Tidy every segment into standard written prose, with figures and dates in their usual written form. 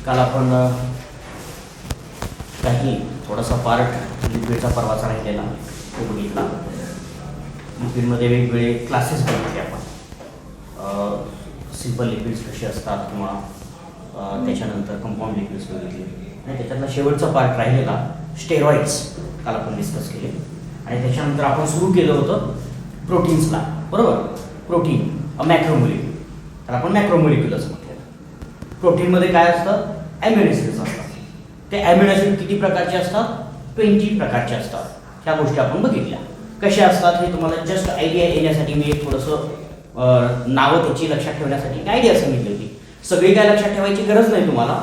काल आपण काही थोडासा पार्ट लिक्विडचा परवाचा राहिलेला तो बघितला. लिक्विडमध्ये वेगवेगळे क्लासेस बघितले आपण. सिम्पल लिक्विड्स कसे असतात किंवा त्याच्यानंतर कंपाऊंड लिक्विड्स बघितले आणि त्याच्यातला शेवटचा पार्ट राहिलेला स्टेरॉइड्स काल आपण डिस्कस केले. आणि त्याच्यानंतर आपण सुरू केलं होतं प्रोटीन्सला, बरोबर. प्रोटीन मॅक्रोमोलिक्युल, तर आपण मॅक्रोमोलिक्युलच म्हटलेलं. प्रोटीनमध्ये काय असतं? ॲमिनो ॲसिड्स असतात. ते ॲमिनो ॲसिड किती प्रकारचे असतात? 20 प्रकारचे असतात. ह्या गोष्टी आपण बघितल्या. कसे असतात हे तुम्हाला जस्ट आयडिया येण्यासाठी मी एक थोडंसं नावं त्याची लक्षात ठेवण्यासाठी एक आयडिया सांगितली होती. सगळी काय लक्षात ठेवायची गरज नाही तुम्हाला,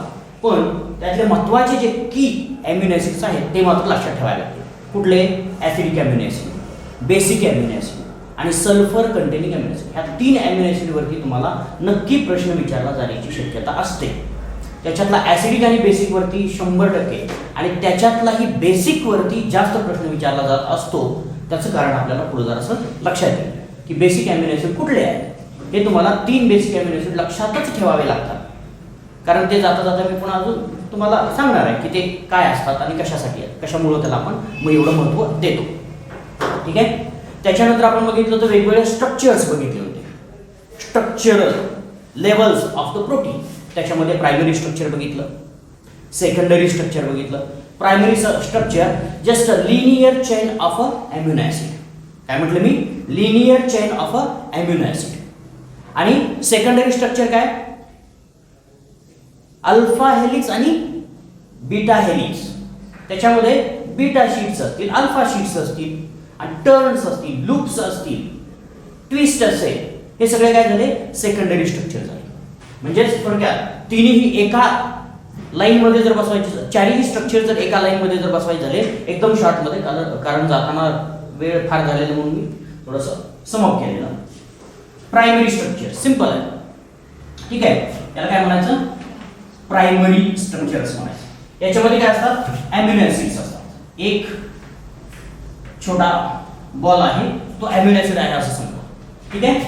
पण त्यातले महत्त्वाचे जे की ॲमिनो ॲसिड्स आहेत ते मात्र लक्षात ठेवायला लागतील. कुठले? Acidic amino acid, basic amino acid आणि सल्फर कंटेनिंग ॲमिनो ॲसिड. ह्या 3 ॲमिनो ॲसिडवरती तुम्हाला नक्की प्रश्न विचारला जाण्याची शक्यता असते. त्याच्यातला ॲसिडिक आणि बेसिकवरती 100% आणि त्याच्यातलाही बेसिकवरती जास्त प्रश्न विचारला जात असतो. त्याचं कारण आपल्याला पुढे जरासं लक्षात येईल की बेसिक ॲमिनो ॲसिड कुठले आहेत. हे तुम्हाला 3 बेसिक ॲमिनो ॲसिड लक्षातच ठेवावे लागतात, कारण ते जाता जाता मी पुन्हा अजून तुम्हाला सांगणार आहे की ते काय असतात आणि कशासाठी आहेत, कशामुळं त्याला आपण मग एवढं महत्त्व देतो. ठीक आहे. त्याच्यानंतर आपण बघितलं तर वेगवेगळे स्ट्रक्चर्स बघितले होते. Structural levels of the protein. त्याच्यामध्ये प्रायमरी स्ट्रक्चर बघितलं, सेकंडरी स्ट्रक्चर बघितलं. Primary structure just a linear chain of a amino acid. काय म्हटलं मी? Linear chain of a amino acid. आणि सेकंडरी स्ट्रक्चर काय? अल्फा हेलिक्स आणि बीटा हेलिक्स. त्याच्यामध्ये बीटा शीट्स असतील, अल्फा शीट्स असतील आणि टर्न्स असतील, लूप्स असतील, ट्विस्ट असेल. हे सगळे काय झाले? सेकंडरी स्ट्रक्चर झाले. म्हणजेच थोडक्यात तिन्ही एका लाईनमध्ये जर बसवायचे, चारही स्ट्रक्चर जर एका लाईनमध्ये जर बसवायचे झाले एकदम शॉर्टमध्ये, कारण जाताना वेळ फार झालेला म्हणून मी थोडंसं समअप केलेलं. प्रायमरी स्ट्रक्चर सिंपल आहे. ठीक आहे. त्याला काय म्हणायचं? प्रायमरी स्ट्रक्चर्स म्हणायचं. याच्यामध्ये काय असतात? ॲमिनो ॲसिड्स असतात. एक छोटा बॉल आहे, तो ॲमिनो ॲसिड आहे असं समजा. ठीक आहे.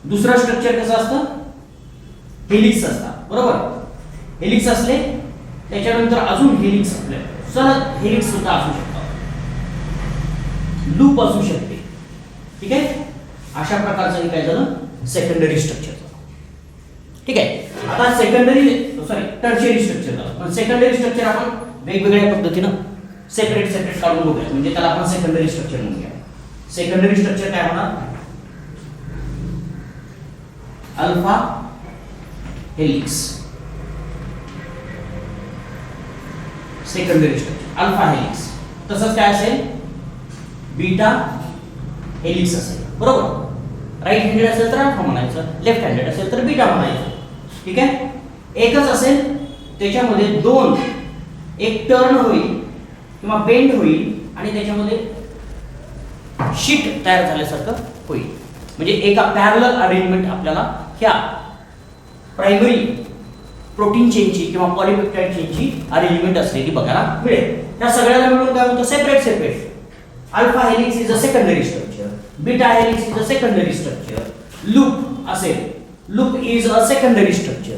दुसरं स्ट्रक्चर कसं असतं? हेलिक्स असतात, बरोबर. हेलिक्स असले त्याच्यानंतर अजून हेलिक्स असले, सलग हेलिक्स सुद्धा असू शकतात, लूप असू शकते. ठीक आहे. अशा प्रकारचं हे काय झालं? Secondary structure. ठीक आहे. आता टर्शियरी स्ट्रक्चर झालं. पण सेकंडरी स्ट्रक्चर आपण वेगवेगळ्या पद्धतीनं सेपरेट काढून बघूया. म्हणजे त्याला आपण सेकंडरी स्ट्रक्चर म्हणूया. सेकंडरी स्ट्रक्चर काय होणार? Alpha helix. Secondary structure alpha helix. तसंच काय असेल? बीटा हेलिक्स असेल, बरोबर. राईट हँडेड असेल तर अल्फा म्हणायचं, लेफ्ट हँडेड असेल तर बीटा म्हणायचं. ठीक आहे. एकच असेल त्याच्यामध्ये दोन, एक टर्न होईल किंवा बेंड होईल आणि त्याच्यामध्ये शीट तयार झाल्यासारखं होईल. म्हणजे एका पॅरलल अरेंजमेंट आपल्याला ह्या प्रायमरी प्रोटीन चेनची किंवा पॉलीपेप्टाइड चेनची अरेंजमेंट असलेली बघायला मिळेल. त्या सगळ्याला मिळून काय होतं? Separate. Alpha helix is a secondary structure, beta helix is a secondary structure, loop असेल, loop is a secondary structure.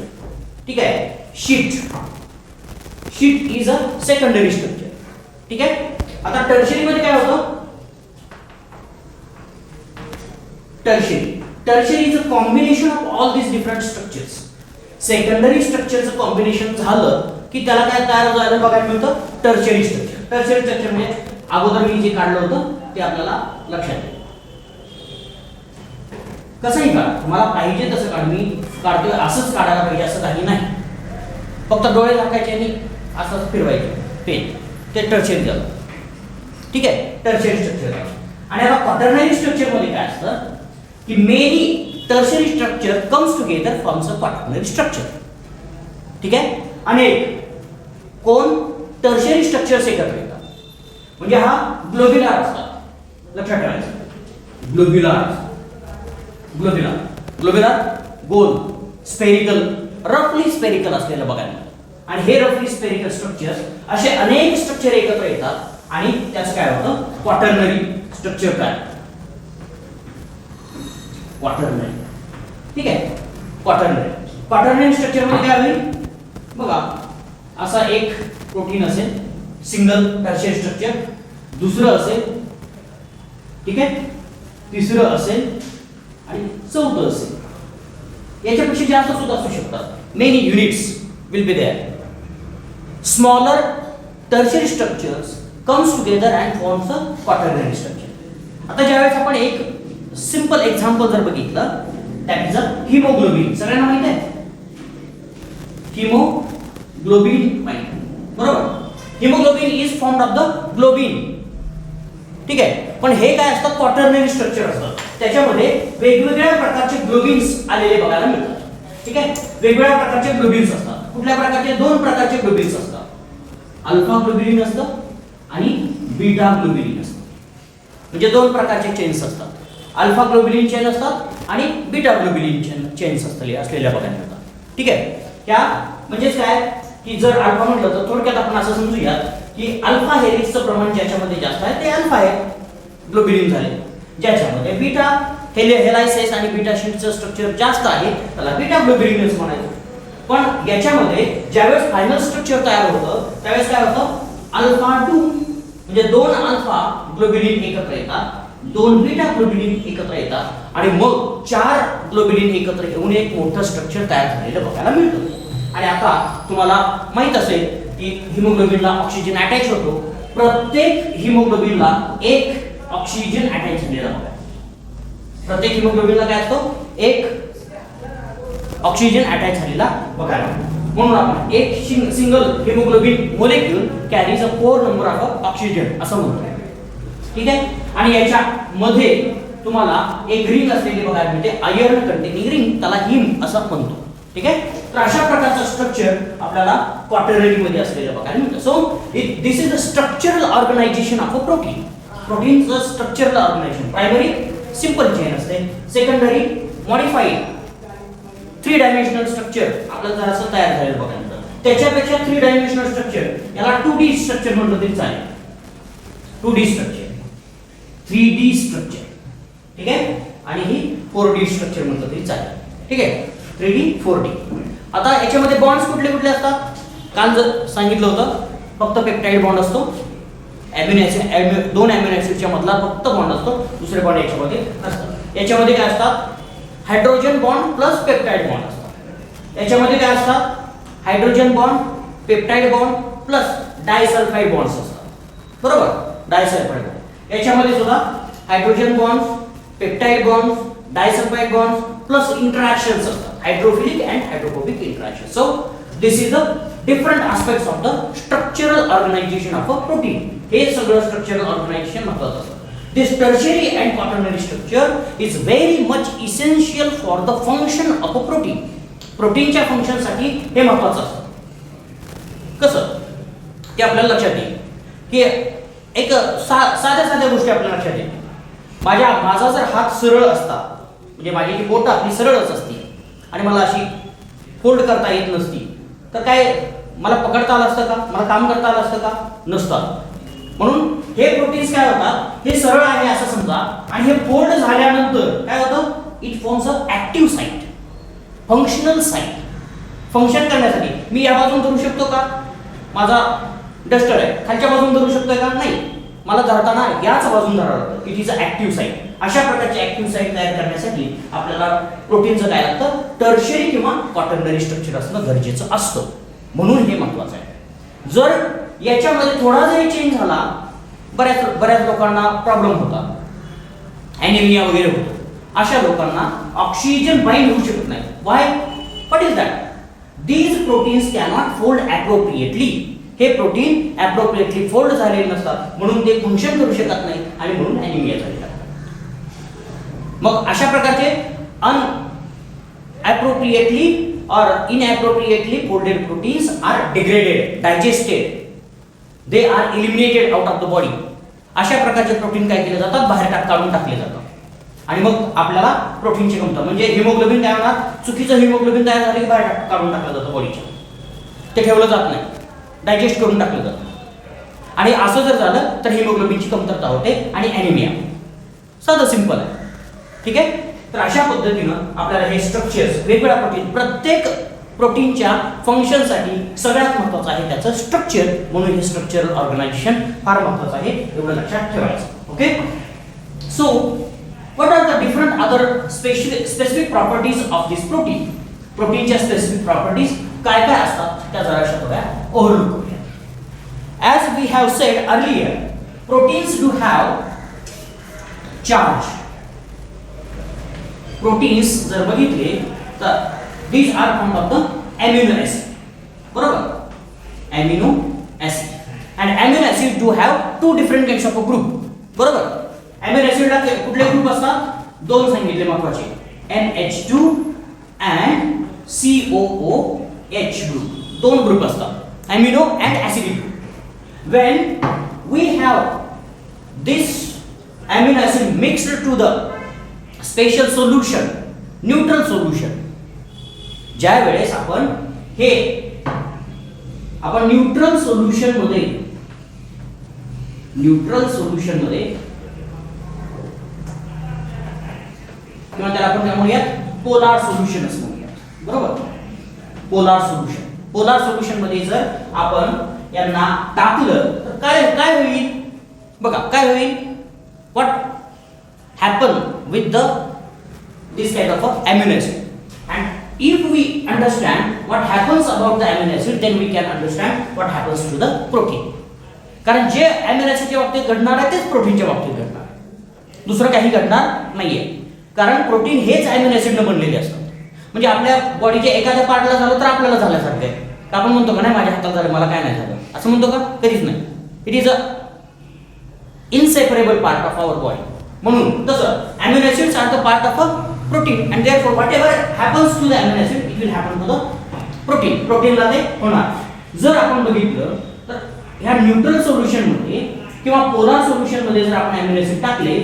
ठीक आहे. Sheet is a secondary structure. ठीक आहे. आता टर्शियरी मध्ये काय होतं? Tertiary is a combination of all this different structures. Secondary स्ट्रक्चरचं कॉम्बिनेशन झालं की त्याला काय तयार झालं बघायला मिळतं? Tertiary structure. टर्शियरी स्ट्रक्चर म्हणजे अगोदर मी जे काढलं होतं ते आपल्याला लक्षात येईल. कसंही काढा, तुम्हाला पाहिजे तसं काढ. मी काढतोय असंच काढायला पाहिजे असं काही नाही. फक्त डोळे झाकायचे आणि असंच फिरवायचे पेन, ते टर्शियरी झालं. ठीक आहे. टर्शियरी स्ट्रक्चर झालं. आणि आता क्वाटर्नरी स्ट्रक्चर मध्ये काय असतं की many tertiary structure comes together forms a quaternary structure. ठीक आहे. आणि कोण? टर्शियरी स्ट्रक्चर्स एकत्र येतात. म्हणजे हा ग्लोब्युलर असतात. लक्षात ठेवायचं. ग्लोब्युलर गोल, स्पेरिकल, रफली स्पेरिकल असलेलं बघायला. आणि हे रफली स्पेरिकल स्ट्रक्चर्स असे अनेक स्ट्रक्चर एकत्र येतात आणि त्याचं काय होतं? क्वाटर्नरी स्ट्रक्चर काय? क्वाटर्नरी. ठीक आहे. क्वाटर्नरी स्ट्रक्चर मध्ये काय होईल बघा. असा एक प्रोटीन असेल सिंगल टर्शियरी स्ट्रक्चर, दुसरं असेल, ठीक आहे, तिसरं असेल आणि चौथं असेल. याच्यापेक्षा जास्त सुद्धा असू शकतात. Many units will be there. Smaller tertiary structures comes together and forms a quaternary structure. आता ज्यावेळेस आपण एक सिंपल एक्झाम्पल जर बघितलं, दॅट इज अ हिमोग्लोबिन. सगळ्यांना माहित आहे हिमोग्लोबिन, माहिती बरोबर. Haemoglobin is formed of the globin, ठीक आहे. पण हे काय असतात, क्वाटर्नरी स्ट्रक्चर असतात. त्याच्यामध्ये वेगवेगळ्या प्रकारचे ग्लोबिन्स आलेले बघायला मिळतात, ठीक आहे. वेगवेगळ्या प्रकारचे ग्लोबिन्स असतात. कुठल्या प्रकारचे, दोन प्रकारचे ग्लोबिन्स असतात. अल्फा ग्लोबिलिन असतं आणि बीटा ग्लोबिलिन असतं. म्हणजे दोन प्रकारचे चेन्स असतात. अल्फा ग्लोबिलिन चेन असतात आणि बीटा ग्लोबिलिन चेन्स असलेल्या बघायला मिळतात, ठीक आहे. त्या म्हणजे काय की जर अल्फा म्हटलं तर थोडक्यात आपण असं समजूया की अल्फा हेलिक्सचं प्रमाण ज्याच्यामध्ये जास्त आहे ते अल्फा आहे ग्लोबिलिन झाले. ज्याच्यामध्ये बीटा हेलायसिस आणि बीटा शीटचं स्ट्रक्चर जास्त आहे त्याला बीटा ग्लोबिलिनच म्हणायचं. पण याच्यामध्ये ज्यावेळेस फायनल स्ट्रक्चर तयार होतं त्यावेळेस काय होतं, अल्फा 2 म्हणजे दोन अल्फा ग्लोबिलिन एकत्र येतात, दोन बीटा ग्लोबिलिन एकत्र येतात आणि मग चार ग्लोबिलिन एकत्र येऊन एक मोठं स्ट्रक्चर तयार झालेलं बघायला मिळतं. आणि आता तुम्हाला माहित असेल की हिमोग्लोबिनला ऑक्सिजन अटॅच होतो. प्रत्येक हिमोग्लोबिनला एक ऑक्सिजन अटॅच झालेला बघा. प्रत्येक हिमोग्लोबिनला काय असतो, एक ऑक्सिजन अटॅच झालेला बघायला. म्हणून आपण एक single haemoglobin molecule carries a 4 number of oxygen असं म्हणतो, ठीक आहे. आणि याच्या मध्ये तुम्हाला एक रिंग असलेली बघायला मिळते, आयर्न कंटेनिंग रिंग, त्याला हिम असं म्हणतो, ठीक आहे. तर अशा प्रकारचं स्ट्रक्चर आपल्याला क्वाटर्नरी मध्ये असलेलं बघायला मिळतं. So this is the structural organisation of a protein. प्रोटीनचं structural organisation, primary simple chain असते, सेकंडरी मॉडिफाईड 3 डायमेन्शनल स्ट्रक्चर आपल्याला जरासं तयार झालेलं बघायला मिळतं. त्याच्यापेक्षा 3 डायमेन्शनल स्ट्रक्चर याला 2D स्ट्रक्चर म्हटलं तरी चालेल. 2D स्ट्रक्चर, 3D स्ट्रक्चर, ठीक आहे. आणि ही 4D स्ट्रक्चर म्हटलं तरी चालेल, ठीक आहे. 3D 4D. आता याच्यामध्ये बॉन्ड्स कुठले कुठले असतात, काल जर सांगितलं होतं फक्त पेप्टाइड बॉन्ड असतो. अॅमिनो ऍसिड, 2 अॅमिनो ऍसिडच्या मधला फक्त बॉन्ड असतो, दुसरे बॉन्ड याच्यामध्ये नसतात. याच्यामध्ये काय असतात, hydrogen bond plus peptide bond असतात. याच्यामध्ये काय असतात, hydrogen bond, peptide bond plus disulphide bonds असतात, बरोबर. डायसल्फाइड बॉन्ड याच्यामध्ये सुद्धा hydrogen bonds, peptide bonds, disulphide bonds plus interactions असतात, hydrophilic and hydrophobic interaction. So this is the different aspects of the structural organisation of a protein. हे सगळं structural organisation महत्त्वाचं असतं. This tertiary and quaternary structure is very much essential for the function of a protein. प्रोटीनच्या function साठी हे महत्त्वाचं असतं. कसं ते आपल्याला लक्षात येईल की एक साध्या गोष्टी आपल्याला लक्षात येईल. माझा जर हात सरळ असता, म्हणजे माझी जी बोट आपली सरळच असती आणि मला अशी फोल्ड करता येत नसती, तर काय मला पकडता आलं असतं का, मला काम करता आलं असतं का, नसतं. म्हणून हे प्रोटीन्स काय होतात, हे सरळ आहे असं समजा आणि हे फोल्ड झाल्यानंतर काय होतं, it forms a active site, functional site. Function करण्यासाठी मी या बाजून धरू शकतो का, माझा डस्टर आहे खालच्या बाजून धरू शकतोय का, नाही. मला धरताना याच बाजून धरावं लागतं. It is a active site. अशा प्रकारची ऍक्टिव्ह साइट तयार करण्यासाठी आपल्याला प्रोटीनचं काय लागतं, टर्शियरी किंवा क्वाटर्नरी स्ट्रक्चर असणं गरजेचं असतं. म्हणून हे महत्त्वाचं आहे. जर याच्यामध्ये थोडा जरी चेंज झाला, बऱ्याच लोकांना प्रॉब्लेम होता, ॲनिमिया वगैरे होतो. अशा लोकांना ऑक्सिजन बाइंड होऊ शकत नाही. Why, what is that, these proteins cannot fold appropriately. हे प्रोटीन ॲप्रोप्रिएटली फोल्ड झालेले नसतात, म्हणून ते फंक्शन करू शकत नाही आणि म्हणून ॲनिमिया झालेला. मग अशा प्रकारचे अनॲप्रोप्रिएटली or inappropriately folded proteins are degraded, digested, they are eliminated out of the body. अशा प्रकारचे प्रोटीन काय केले जातात, बाहेर काढून टाकले जातात आणि मग आपल्याला प्रोटीनची कमतरता, म्हणजे हिमोग्लोबिन काय होणार, चुकीचं हिमोग्लोबिन तयार झाले की बाहेर काढून टाकलं जातं बॉडीच्या, ते ठेवलं जात नाही, डायजेस्ट करून टाकलं जातं. आणि असं जर झालं तर हिमोग्लोबिनची कमतरता होते आणि ॲनिमिया. साधं सिंपल आहे, ठीक आहे. तर अशा पद्धतीनं आपल्याला हे स्ट्रक्चर्स, वेगवेगळ्या प्रोटीन, प्रत्येक प्रोटीनच्या फंक्शनसाठी सगळ्यात महत्त्वाचं आहे त्याचं स्ट्रक्चर, म्हणून हे स्ट्रक्चरल ऑर्गनायझेशन फार महत्त्वाचं आहे, एवढं लक्षात ठेवायचं. Okay, so what are the different other specific properties of this protein. प्रोटीनच्या स्पेसिफिक प्रॉपर्टीज काय काय असतात त्या जराशा थोड्या ओव्हरलुक करूया. As we have said earlier, proteins do have charge. Proteins जर बघितले तर these are formed of the amino acid. बरोबर, amino acid. And amino acid do have two different kinds of a group. बरोबर, amino acid ला कुठले group असतात? दोन सांगितले महत्त्वाचे, NH2 and COOH group. दोन ग्रुप असतात, amino and acidic group. When we have this amino acid mixed to the special solution, neutral solution, ज्या वेळेस आपण न्यूट्रल सोल्युशन मध्ये किंवा त्याला आपण काय म्हणूयात, पोलार सोल्युशन असं म्हणूयात. बरोबर, पोलार सोल्युशन मध्ये जर आपण यांना टाकलं तर काय होईल बघा, काय होईल, what happen with this kind of amino acid. And if we understand what happens about the amino acid, then we can understand what happens to the protein. कारण जे amino acid च्या बाबतीत घडणार आहे तेच प्रोटीनच्या बाबतीत घडणार आहे, दुसरं काही घडणार नाहीये. कारण प्रोटीन हेच amino acid ने बनलेले असतात. म्हणजे आपल्या बॉडीच्या एखाद्या पार्टला झालं तर आपल्याला झाल्यासारखं आहे. आपण म्हणतो का नाही माझ्या हाताला झालं, मला काय नाही झालं, असं म्हणतो का? कधीच नाही. It is a inseparable part of our body. म्हणून तसं amino acids are the part of a protein, and therefore whatever happens to the amino acid, it will happen to the protein. प्रोटीनला ते होणार. जर आपण बघितलं तर ह्या न्यूट्रल सोल्युशन मध्ये किंवा पोलार सोल्युशन मध्ये जर आपण amino acid टाकले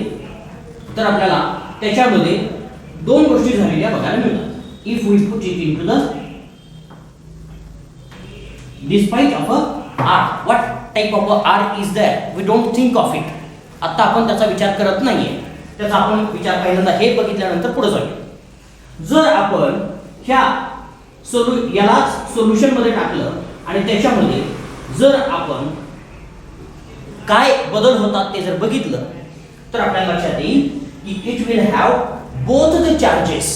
तर आपल्याला त्याच्यामध्ये दोन गोष्टी झालेल्या बघायला मिळतात. If we put it into the despite of a R, what type of a R is there? We don't think of it. आता आपण त्याचा विचार करत नाहीये, त्याचा आपण विचार पहिल्यांदा हे बघितल्यानंतर पुढे जाऊया. जर आपण यालाच सोल्युशन मध्ये टाकलं आणि त्याच्यामध्ये जर आपण काय बदल होतात ते जर बघितलं तर आपल्याला लक्षात येईल की it will have both the charges,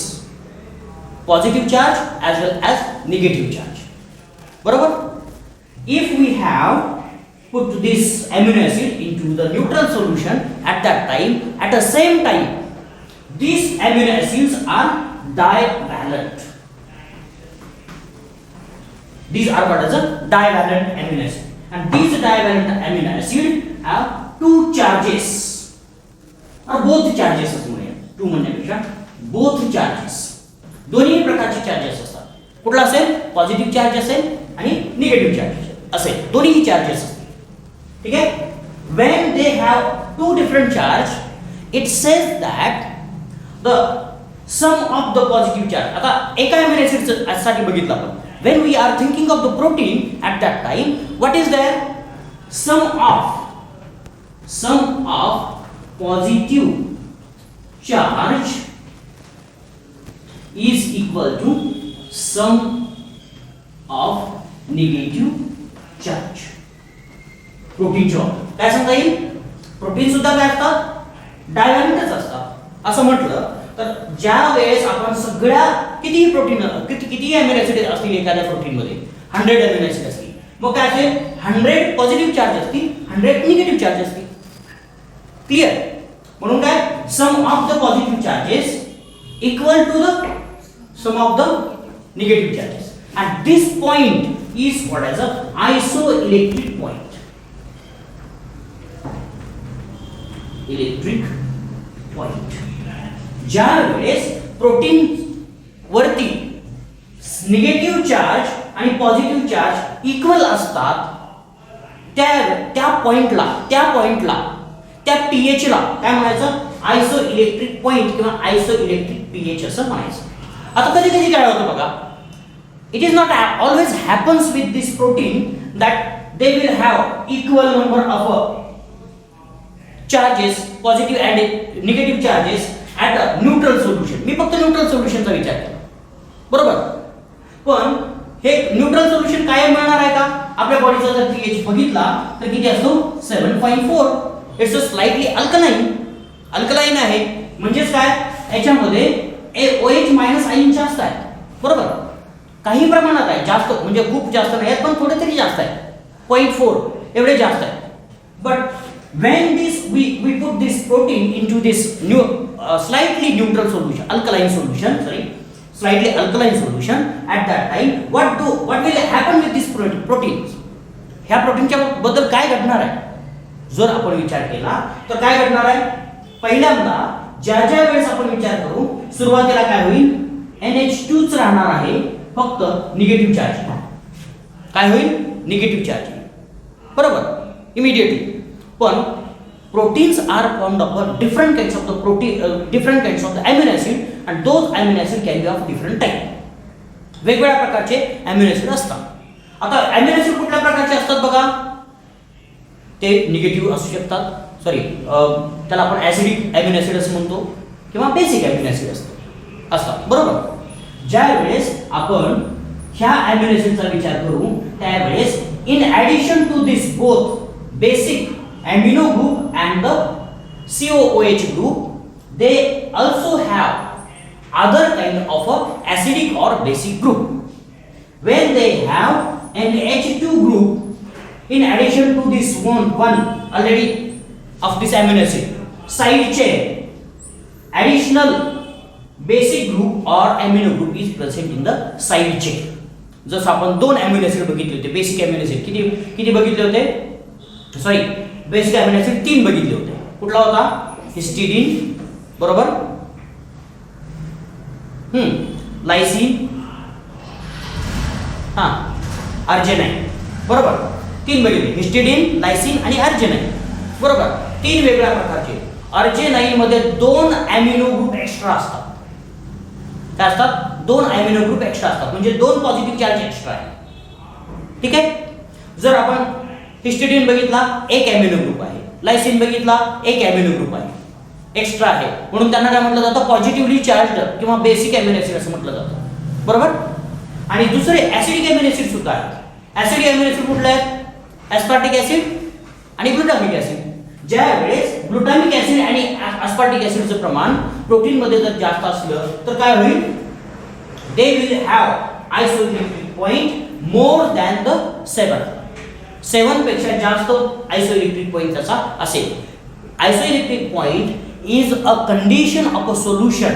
positive charge as well as negative charge. बरोबर, if we have put this amino acid into the neutral solution at that time, at the same time these amino acids are divalent. These are what is a divalent amino acid, and these divalent amino acid have two charges or both charges असं म्हणूया. two म्हणण्यापेक्षा both charges, दोन्ही प्रकारचे charges असतात. कुठला असेल, positive charge असेल आणि निगेटिव्ह चार्ज असेल, दोन्ही चार्जेस असतील. ठीक आहे, when they have two different charge, it says that the sum of the positive charge. आता एका amino acid साठी बघितलं आपण, when we are thinking of the protein at that time, what is there, sum of positive charge is equal to sum of negative charge. प्रोटीनच्या काय सांगता येईल, protein सुद्धा काय असतात, डायव्हॅलेंटच असतात. असं म्हटलं तर ज्या वेळेस आपण सगळ्या कितीही प्रोटीन कितीही अमिनो ऍसिड असतील एखाद्या प्रोटीन मध्ये 100 अमिनो ऍसिड असतील, मग काय असेल, 100 पॉझिटिव्ह चार्ज असतील, 100 निगेटिव्ह चार्ज असतील. क्लिअर, म्हणून काय, sum of the positive charges equal to the sum of the negative charges, and this point is what as a isoelectric point. Electric point. ज्या वेळेस प्रोटीन वरती निगेटिव्ह चार्ज आणि positive charge equal असतात, त्या पॉइंटला त्या पीएच ला काय म्हणायचं, आयसो इलेक्ट्रिक पॉइंट किंवा आयसो इलेक्ट्रिक पीएच असं म्हणायचं. आता कधी कधी काय होतं बघा, it is not always happens with this protein that they will have equal number of charges, positive and negative charges at a neutral solution. मी फक्त न्यूट्रल सोल्युशनचा विचार केला, बरोबर. पण हे न्यूट्रल सोल्युशन कायम मिळणार आहे का? आपल्या बॉडीचा जर pH बघितला तर किती असतो 7.4. इट्स अ स्लाइटली अल्कलाइन आहे. म्हणजेच काय, याच्यामध्ये OH मायनस आयन जास्त आहे. बरोबर, काही प्रमाणात आहे, जास्त म्हणजे खूप जास्त नाही पण थोडे तरी जास्त आहे. 0.4 एवढे जास्त आहे. But when we put this protein into this new slightly neutral solution, slightly alkaline solution, at that time what will happen with this proteins? ह्या प्रोटीनच्या बद्दल काय घडणार आहे जर आपण विचार केला तर काय घडणार आहे? पहिल्यांदा ज्या वेळेस आपण विचार करू, सुरुवातीला काय होईल, NH2 च राहणार आहे, फक्त निगेटिव्ह चार्ज. काय होईल? Negative charge. बरोबर, इमिडिएटली. पण proteins are formed of different kinds of the amino acid, and those amino acid can be of different type. वेगवेगळ्या प्रकारचे amino acid असतात. आता amino acid कुठल्या प्रकारचे असतात बघा, ते निगेटिव्ह असू शकतात, सॉरी त्याला आपण ऍसिडिक amino acid असं म्हणतो किंवा बेसिक amino acid असतात. बरोबर, ज्या वेळेस आपण ह्या amino acidचा विचार करू त्यावेळेस in addition to this both basic amino group and the COOH group, they also have other kind of a acidic or basic group. When they have an H2 group in addition to this one already of this amino acid, side chain additional basic group or amino group is present in the side chain. जसं आपण दोन amino acid बघितले होते, basic amino acid किती बघितले होते, sorry basic amino acid 3 बघितले होते. कुठला होता? हिस्टिडीन, बरोबर, लायसिन, अर्जिनाइन. बरोबर, 3 बघितले, हिस्टिडीन, लायसिन आणि अर्जिनाइन. बरोबर, 3 वेगळ्या प्रकारचे. अर्जिनाइन मध्ये 2 अमिनो ग्रुप एक्स्ट्रा असतात. काय असतात? 2 अमिनो ग्रुप एक्स्ट्रा असतात, म्हणजे 2 पॉझिटिव्ह चार्ज एक्स्ट्रा आहे. ठीक आहे. जर आपण हिस्टिडीन बघितला, 1 अमिनो ग्रुप आहे, लायसिन बघितला, 1 अमिनो ग्रुप आहे, एक्स्ट्रा आहे, म्हणून त्यांना काय म्हटलं जातं, पॉझिटिव्हली चार्ज्ड किंवा बेसिक अमिनो ऍसिड असं म्हटलं जातं. बरोबर. आणि दुसरे ऍसिडिक अमिनो ऍसिड सुद्धा आहेत. ऍसिडिक अमिनो ऍसिड कुठले आहेत? एस्पार्टिक ऍसिड आणि ग्लुटामिक ऍसिड. ज्या वेळेस ग्लुटामिक ऍसिड आणि एस्पार्टिक ऍसिडचं प्रमाण प्रोटीन मध्ये जर जास्त असलं तर काय होईल, they will have isoelectric point more than the 7 पेक्षा जास्त आयसोइलेक्ट्रिक पॉइंट त्याचा असेल. Isoelectric point is a condition of a solution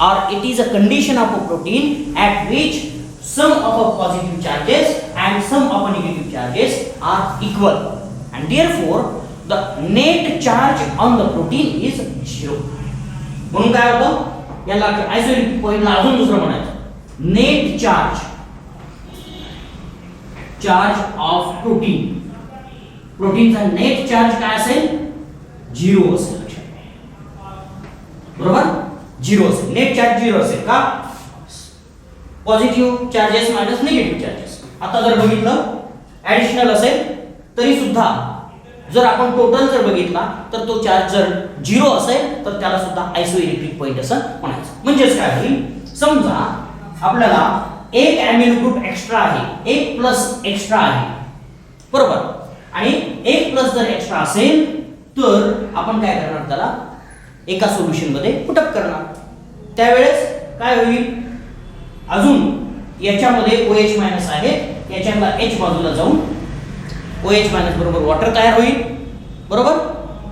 or it is a condition of a protein at which some of a positive charges and some of a negative charges are equal, and therefore the net charge on the protein is 0. म्हणून काय होतं, याला आयसोइलेक्ट्रिक पॉइंटला अजून दुसरं म्हणायचं, net charge of protein. प्रोटीनचा net charge काय असेल? 0 असेल. बरोबर, 0 असेल. नेट चार्ज 0 असेल का? Positive charges minus negative charges. आता जर बघितलं ऍडिशनल असेल तरी सुद्धा जर आपण टोटल जर बघितला तर तो चार्ज जर 0 असेल तर त्याला सुद्धा आयसोइलेक्ट्रिक पॉइंट असं म्हणायचं. म्हणजेच काय होईल, समजा आपल्याला एक अमिनो ग्रुप एक्स्ट्रा आहे, एक प्लस एक्स्ट्रा आहे, बरोबर, आणि एक प्लस जर एक्स्ट्रा असेल तर आपण काय करणार, त्याला एका सोल्युशन मध्ये पुटअप करणार. त्यावेळेस काय होईल, अजून याच्यामध्ये OH मायनस आहे, याच्यातला H बाजूला जाऊन OH मायनस बरोबर वॉटर तयार होईल. बरोबर,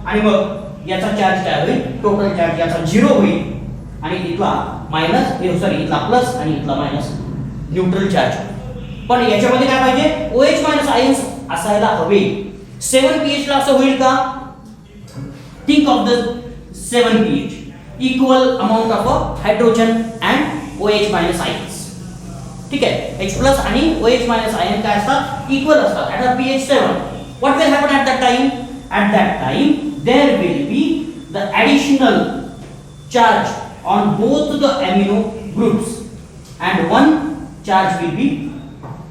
आणि मग याचा चार्ज काय होईल, टोटल चार्ज याचा 0 होईल आणि इथला मायनस, सॉरी इथला प्लस आणि इथला मायनस, न्यूट्रल चार्ज. पण याच्यामध्ये काय पाहिजे, OH मायनस आयन्स असायला हवे. 7 pH ला असं होईल का? Think of the 7 pH, equal amount of hydrogen and OH minus ions. ठीक आहे, H plus आणि OH minus ion काय असतात, इक्वल असतात at a pH 7. What will happen at that time? At that time there will be the additional charge on both the amino groups and one charge will be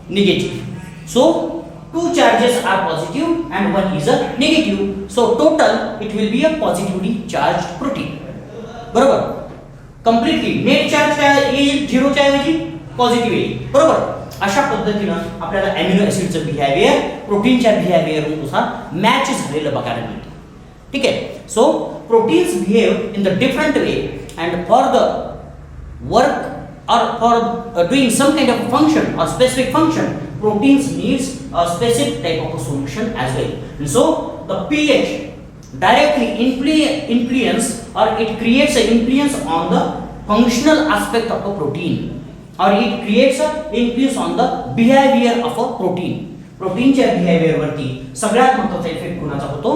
negative. So 2 charges are positive and 1 is a negative. So total it will be a positively charged protein. बरोबर, completely net charge काय येईल, 0 च्या ऐवजी positive येईल. बरोबर, अशा पद्धतीनं आपल्याला अॅमिनो ॲसिडचं बिहेवियर प्रोटीनच्या बिहेवियरनुसार मॅच झालेलं बघायला मिळतं. ठीक आहे. So proteins behave in the different way and for the work or for doing some kind of function or specific function, proteins needs a specific type of a solution as well. And so the pH directly influence or it creates an influence on the functional aspect of a protein, or it creates an influence on the behavior of a protein. प्रोटीनच्या behaviour वरती सगळ्यात महत्त्वाचा effect कोणाचा होतो?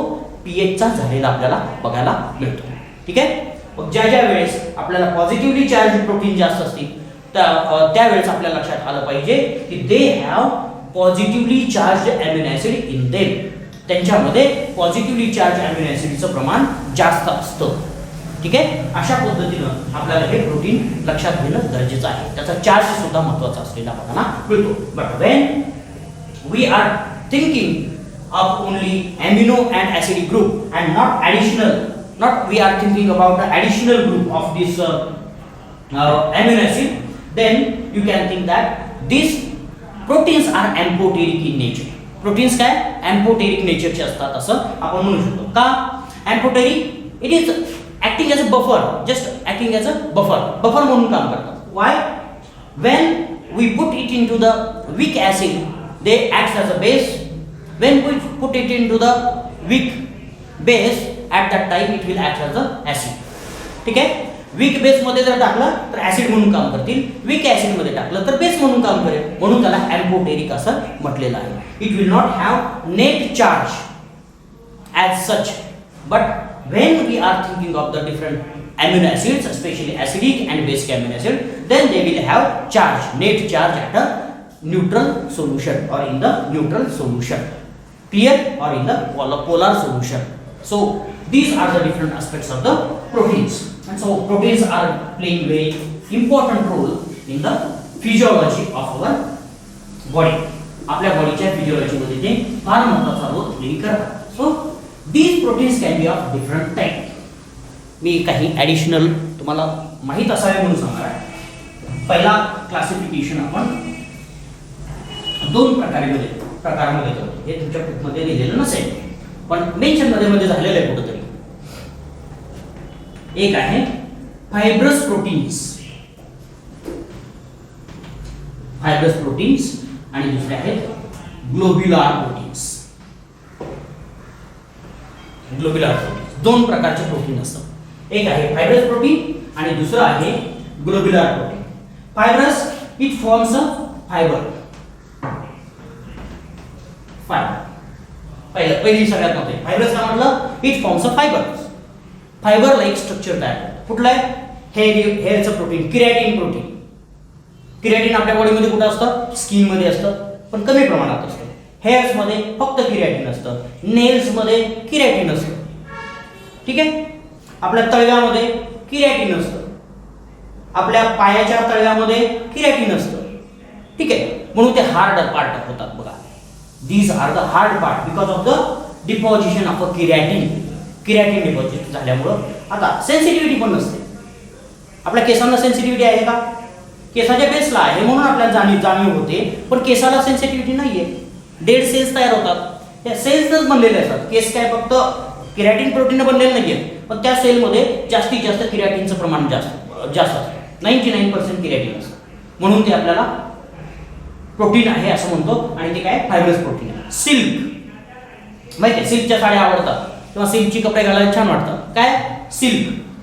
pH चा झालेला आपल्याला बघायला मिळतो. ठीक आहे. मग ज्या वेळेस आपल्याला पॉझिटिव्हली चार्ज प्रोटीन जास्त असतील त्यावेळेस आपल्या लक्षात आलं पाहिजे की they have positively charge amino acid in them. त्यांच्यामध्ये पॉझिटिव्हली चार्ज अॅमिनो ॲसिडचं प्रमाण जास्त असतं. ठीक आहे. अशा पद्धतीनं आपल्याला हे प्रोटीन लक्षात घेणं गरजेचं आहे. त्याचा चार्ज सुद्धा महत्त्वाचा असलेला आपल्याला मिळतो. But when we are thinking of only amino and acidic group and not additional, not we are thinking about the additional group of this amino acid, then you can think that these proteins are amphoteric in nature. Proteins काय amphoteric nature चे असतात असं आपण म्हणू शकतो. का amphoteric? It is acting as a buffer, just acting as a buffer म्हणून काम करतात. Why? When we put it into the weak acid, they act as a base. When we put it into the weak base, at that time it will act as a acid. ठीक आहे. Weak base मध्ये जर टाकलं तर acid म्हणून काम करतील, weak acid मध्ये टाकलं तर बेस म्हणून काम करेल, म्हणून त्याला अॅम्फोटेरिक असं म्हटलेलं आहे. It will not have net charge as such, but when we are thinking of the different amino acids, specially acidic and basic amino acid, then they will have charge, net charge at a neutral solution or in the neutral solution, clear, or in the polar solution. So these are the different aspects of the proteins, and so proteins are playing very important role in the physiology of our body. आपल्या बॉडीच्या physiology मध्ये ते फार महत्त्वाचा role play करतात. So these proteins can be of different type. मी काही additional तुम्हाला माहित असावे म्हणून सांगणार आहे. पहिला क्लासिफिकेशन आपण दोन प्रकारामध्ये करतो. हे तुमच्या बुकमध्ये लिहिलेलं नसेल पण मेन्शन मध्ये झालेलं आहे कुठेतरी. एक आहे फायब्रस प्रोटीन्स आणि दुसरे आहेत ग्लोब्युलर प्रोटीन्स. दोन प्रकारचे प्रोटीन असतात. एक आहे फायब्रस प्रोटीन आणि दुसरं आहे globular protein. Fibrous it forms a fibre. पहिली सगळ्यात महत्त्वाची फायब्रस का म्हटलं? It forms a fibre. Fibre like structure तयार करतो. कुठलं आहे? हेअरचं प्रोटीन, किरॅटिन प्रोटीन. किरॅटिन आपल्या बॉडीमध्ये कुठं असतं? स्किन मध्ये असतं, पण कमी प्रमाणात असतं. हेअर्स मध्ये फक्त किरॅटिन असतं, नेल्स मध्ये किरॅटिन असतं. ठीक आहे. आपल्या तळव्यामध्ये किरॅटिन असतं, आपल्या पायाच्या तळव्यामध्ये किरॅटिन असतं. ठीक आहे. म्हणून ते हार्ड पार्ट होतात बघा. These are the hard part because of the deposition of a keratin. Keratin deposit झाल्यामुळं आता सेन्सिटिव्हिटी पण नसते. आपल्या केसांना सेन्सिटिव्हिटी आहे का? केसाच्या बेसला आहे म्हणून आपल्याला जाणीव होते, पण केसाला सेन्सिटिव्हिटी नाहीये. डेड सेल्स तयार होतात, त्या सेल्सच बनलेले असतात. केस काय फक्त केरॅटिन प्रोटीन बनलेले नाहीये, पण त्या सेलमध्ये जास्तीत जास्त केरॅटिनचं प्रमाण जास्त असतं. 99% केरॅटिन असतं, म्हणून ते आपल्याला प्रोटीन आहे असं म्हणतो. आणि ते काय? फायब्रस प्रोटीन आहे. सिल्क माहिती आहे, सिल्कच्या साड्या आवडतात किंवा सिल्कची कपडे घालायला छान वाटतात. काय?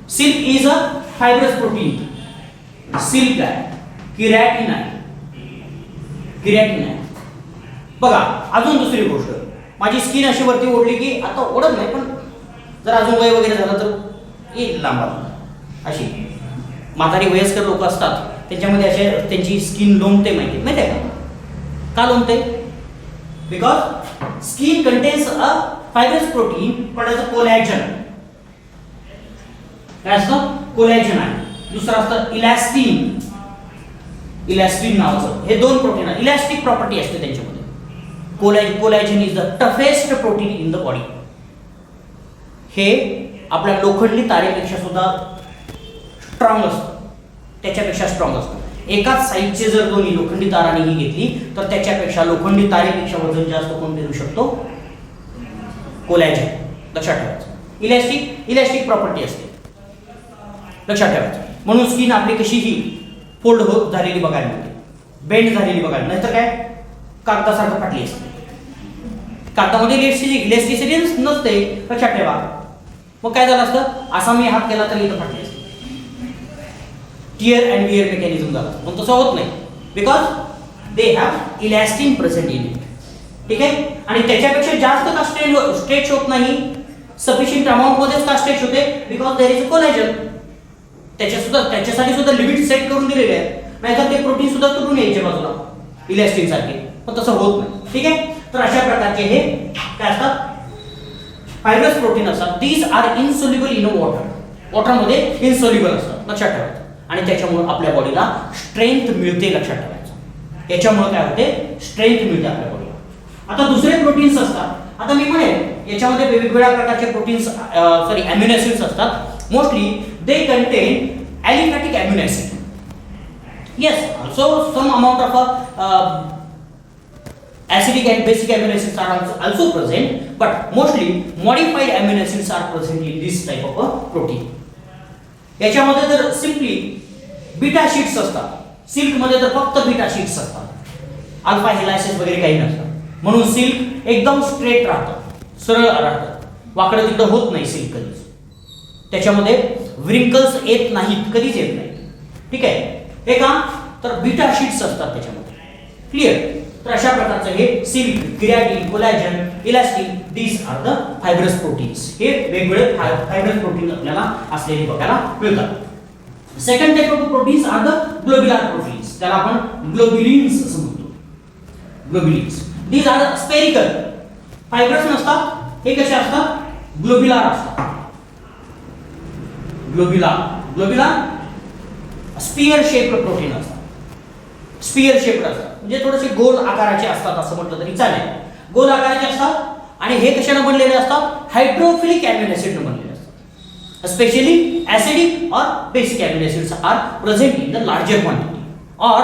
Silk is a fibrous protein. Silk आहे, किरॅटिन आहे. बघा अजून दुसरी गोष्ट, माझी स्किन अशी वरती ओढली की आता ओढत नाही, पण जर अजून वय वगैरे झालं तर येईल लांब. अशी म्हातारी वयस्कर लोक असतात त्याच्यामध्ये असे त्यांची स्किन लोंबते. माहिती आहे का लोंबते? Because skin contains a fibrous protein पण एज अ कोलॅजन. काय असतं? कोलॅजन आहे. दुसरं असतं इलॅस्टिन. इलॅस्टिन नावाचं हे दोन प्रोटीन आहे. इलॅस्टिक प्रॉपर्टी असते त्यांच्यामध्ये. Collagen is the toughest protein in the body. हे आपल्या लोखंडी तारेपेक्षा सुद्धा स्ट्रॉंग असतं, त्याच्यापेक्षा स्ट्रॉंग असतं. एकाच साईजचे जर दोन्ही लोखंडी ताराने ही घेतली तर त्याच्यापेक्षा लोखंडी तारेपेक्षा वजन जास्त कोण देऊ शकतो? कोलॅजन. लक्षात ठेवायचं. इलॅस्टिक प्रॉपर्टी असते, लक्षात ठेवायचं. म्हणून स्किन आपली कशीही फोल्ड होत झालेली बघायला मिळते, बेंड झालेली बघायला, नाहीतर काय कागदासारखं फाटली असते. कागदामध्ये इलेस्टिसिटी नसते, लक्षात ठेवा. मग काय झालं असतं, असा मी हात केला तर इथं फाटली असते. टियर अँड वियर मेकॅनिझम झाला, पण तसं होत नाही, because they have elastin present in it. ठीक आहे. आणि त्याच्यापेक्षा जास्त का स्ट्रेच होत नाही, सफिशियंट अमाऊंट मध्येच का स्ट्रेच होते, because there is a collagen. त्याच्यासाठी सुद्धा लिमिट सेट करून दिलेले आहे, नाहीतर ते प्रोटीन सुद्धा तुटून यायचे बाजूला इलॅस्टिन सारखे, पण तसं होत नाही. ठीक आहे. तर अशा प्रकारचे हे काय असतात, फायब्रस प्रोटीन असतात. These are insoluble in water. वॉटरमध्ये इनसोल्युबल असतात, लक्षात ठेवायचं. आणि त्याच्यामुळे आपल्या बॉडीला स्ट्रेंथ मिळते, लक्षात ठेवायचं. याच्यामुळे काय होते, स्ट्रेंथ मिळते आपल्या बॉडीला. आता दुसरे प्रोटीन्स असतात. आता मी म्हणेन याच्यामध्ये वेगवेगळ्या प्रकारचे प्रोटीन्स अमिनो ऍसिड्स असतात. Mostly they contain aliphatic amino acid. yes, also some amount of acidic and basic amino acids are also present, but mostly modified amino acids are present in this type of a protein. याच्यामध्ये जर simply beta sheets असतात, silk मध्ये तर फक्त beta sheets असतात, alpha हेलायसिस वगैरे काही नसतात. म्हणून सिल्क एकदम स्ट्रेट राहतं, सरळ राहतं, वाकडं तिकडं होत नाही सिल्क कधीच. त्याच्यामध्ये व्रिंकल्स येत नाहीत, कधीच येत नाही. ठीक आहे. हे का, तर बीटा शीट्स असतात त्याच्यामध्ये. क्लिअर. तर अशा प्रकारचं हे silk, keratin, collagen, elastin, these are the fibrous proteins. हे वेगवेगळे फायब्रस प्रोटीन आपल्याला असलेले बघायला मिळतात. Second type of proteins are the globular proteins. त्याला आपण ग्लोब्युलिन्स असं म्हणतो. Globulins these are spherical. Fibrous नसतात, हे कसे असतात, ग्लोब्युलर असतात. ग्लोब्युलर स्पियर शेप्ड प्रोटीन असतात. स्पियर शेप्ड असतात म्हणजे थोडेसे गोल आकाराचे असतात असं म्हटलं तरी चालेल. गोल आकाराचे असतात आणि हे कशाने बनलेले असतात, हायड्रोफिलिक अमिनो ऍसिडने बनलेले असतात. स्पेशली ऍसिडिक और basic amino acids are present in the larger quantity. और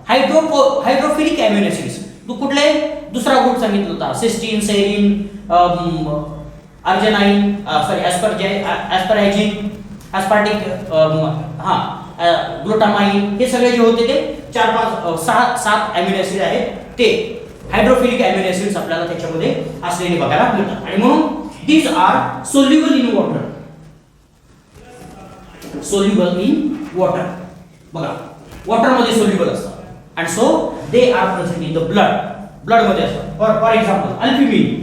हायड्रोफिलिक अमिनो ऍसिड्स कुठले, दुसरा ग्रुप सांगितला होता, cysteine, serine, arginine, asparagine, aspartic, glutamine, हे सगळे जे होते ते 4, 5, 6, 7 अमिनो ऍसिड आहेत, ते हायड्रोफिलिक अमिनो ऍसिड्स आपल्याला त्याच्यामध्ये असलेले बघायला मिळतात. आणि म्हणून these are soluble in water. Soluble in water, बघा वॉटर मध्ये सोल्युबल असतात. And so they are present in the blood. Blood मध्ये असतात. For example albumin.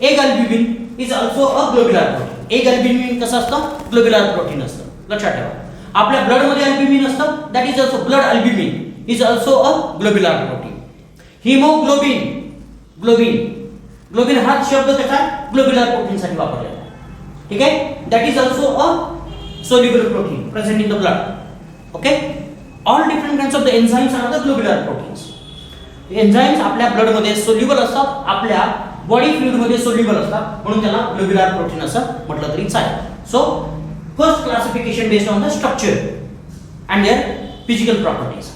Egg albumin is also a globular protein. Egg albumin कसं असतं, globular protein असतं. लक्षात ठेवा. आपल्या ब्लड मध्ये अल्ब्युमिन असतं, that is also blood albumin is also a globular protein. Globin हा शब्द त्याचा ग्लोब्युलर प्रोटीन साठी वापरला जातो. ठीक आहे. That is also a soluble protein present in the blood. Okay. All different kinds of the enzymes are the globular proteins. Enzymes आपल्या blood मध्ये सोल्युबल असतात, आपल्या बॉडी फ्लुइड मध्ये सोल्युबल असतात, म्हणून त्याला ग्लोब्युलर प्रोटीन असं म्हटलं तरी चालेल. So first classification based on the structure and their physical properties.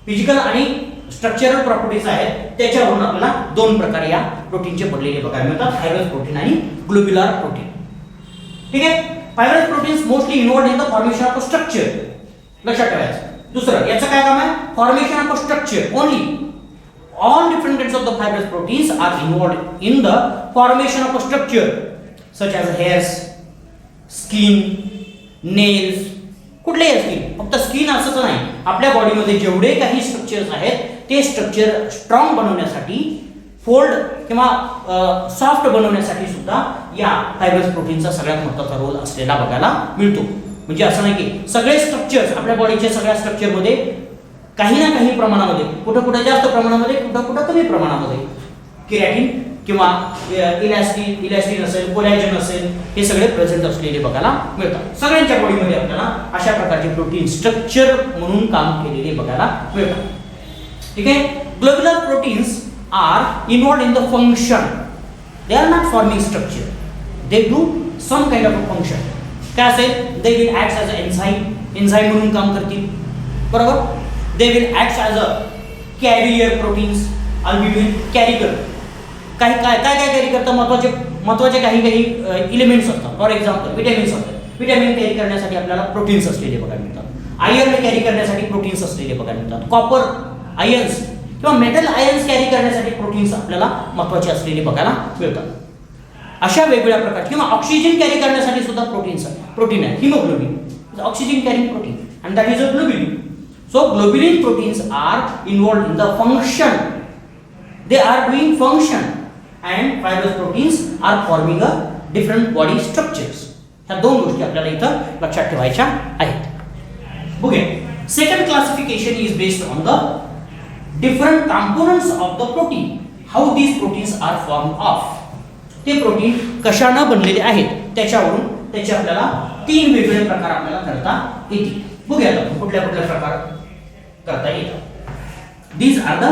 Physical आणि स्ट्रक्चरल प्रॉपर्टीज आहेत, त्याच्यावरून आपल्याला दोन प्रकार या प्रोटीनचे पडलेले बघायला मिळतात, फायब्रस प्रोटीन आणि ग्लोब्युलर प्रोटीन. ठीक आहे. Fibrous proteins mostly involved in the formation of structure. लक्षात ठेवायचं. दुसरं याचं काय काम आहे, formation of structure only. All different kinds of the fibrous proteins are involved in the formation of a structure such as hairs, skin, nails. कुठलेही असतील, फक्त स्किन असंच नाही, आपल्या बॉडीमध्ये जेवढे काही स्ट्रक्चर्स आहेत ते स्ट्रक्चर स्ट्रॉंग बनवण्यासाठी, फोल्ड किंवा सॉफ्ट बनवण्यासाठी सुद्धा या फायब्रस प्रोटीनचा सगळ्यात महत्त्वाचा रोल असलेला बघायला मिळतो. म्हणजे असं नाही की सगळे स्ट्रक्चर्स आपल्या बॉडीच्या सगळ्या स्ट्रक्चरमध्ये काही ना काही प्रमाणामध्ये, कुठं जास्त प्रमाणामध्ये, कुठं कमी प्रमाणामध्ये केराटिन किंवा इलॅस्टिन असेल, कोलॅजन असेल, हे सगळे प्रेझेंट असलेले बघायला मिळतात. सगळ्यांच्या बॉडीमध्ये आपल्याला अशा प्रकारचे प्रोटीन स्ट्रक्चर म्हणून काम केलेले बघायला मिळतात. ठीक आहे. Globular proteins are involved in the function. They are not forming structure, they do some kind of a function. काय असेल, they will act as a enzyme म्हणून काम करतील, बरोबर. They will act as a carrier proteins, albumin carry करतात. काही काय काय काय कॅरी करतात, महत्वाचे काही इलिमेंट्स असतात. फॉर एक्झाम्पल विटॅमिन्स असतात. विटॅमिन कॅरी करण्यासाठी आपल्याला प्रोटीन्स असलेले बघायला मिळतात. आयर्न कॅरी करण्यासाठी प्रोटीन्स असलेले बघायला मिळतात. कॉपर आयन्स किंवा मेटल आयन्स कॅरी करण्यासाठी प्रोटीन्स आपल्याला महत्वाचे असलेले बघायला मिळतात. अशा वेगवेगळ्या प्रकार किंवा ऑक्सिजन कॅरी करण्यासाठी सुद्धा प्रोटीन आहे. Haemoglobin oxygen carrying protein and that is a globulin. So globulin proteins are involved in the function. They are doing function, and fibrous proteins are forming a different body structures. ह्या दोन गोष्टी आपल्याला इथं लक्षात ठेवायच्या आहेत. बघूया. Second classification is based on the different components of the protein. How these proteins are formed of. ते प्रोटीन कशाने बनलेले आहेत त्याच्यावरून त्याचे आपल्याला तीन वेगवेगळे प्रकार आपल्याला करता येतील. बघूया कुठल्या प्रकार करता येतात. These are the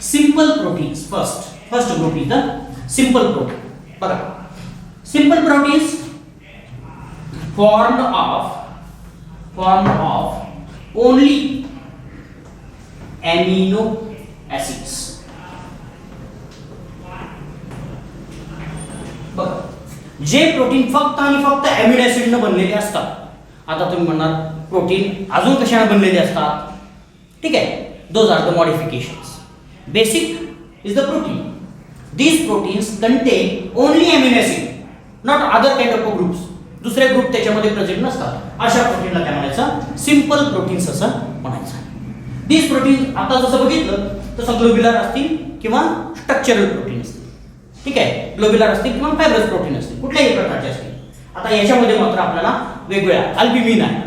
simple proteins. First group is the simple protein. बघा, simple proteins formed of only amino acids. बघा, जे प्रोटीन फक्त आणि फक्त अमिनो ऍसिड ने बनलेले असतात. आता तुम्ही म्हणणार प्रोटीन अजून कशाने बनलेले असतात, ठीक आहे. Those are the modifications. Basic is the protein. These proteins contain only amino acid, not other kind of groups. दुसरे ग्रुप त्याच्यामध्ये प्रेझेंट नसतात. अशा प्रोटीनला काय म्हणायचं, सिंपल प्रोटीन्स असं म्हणायचं. दीज प्रोटीन्स आता जसं बघितलं तसं ग्लोब्युलर असतील किंवा स्ट्रक्चरल प्रोटीन असतील, ठीक आहे. ग्लोब्युलर असतील किंवा फायब्रस प्रोटीन असतील, कुठल्याही प्रकारचे असतील. आता याच्यामध्ये मात्र आपल्याला वेगवेगळ्या अल्ब्युमिन आहे.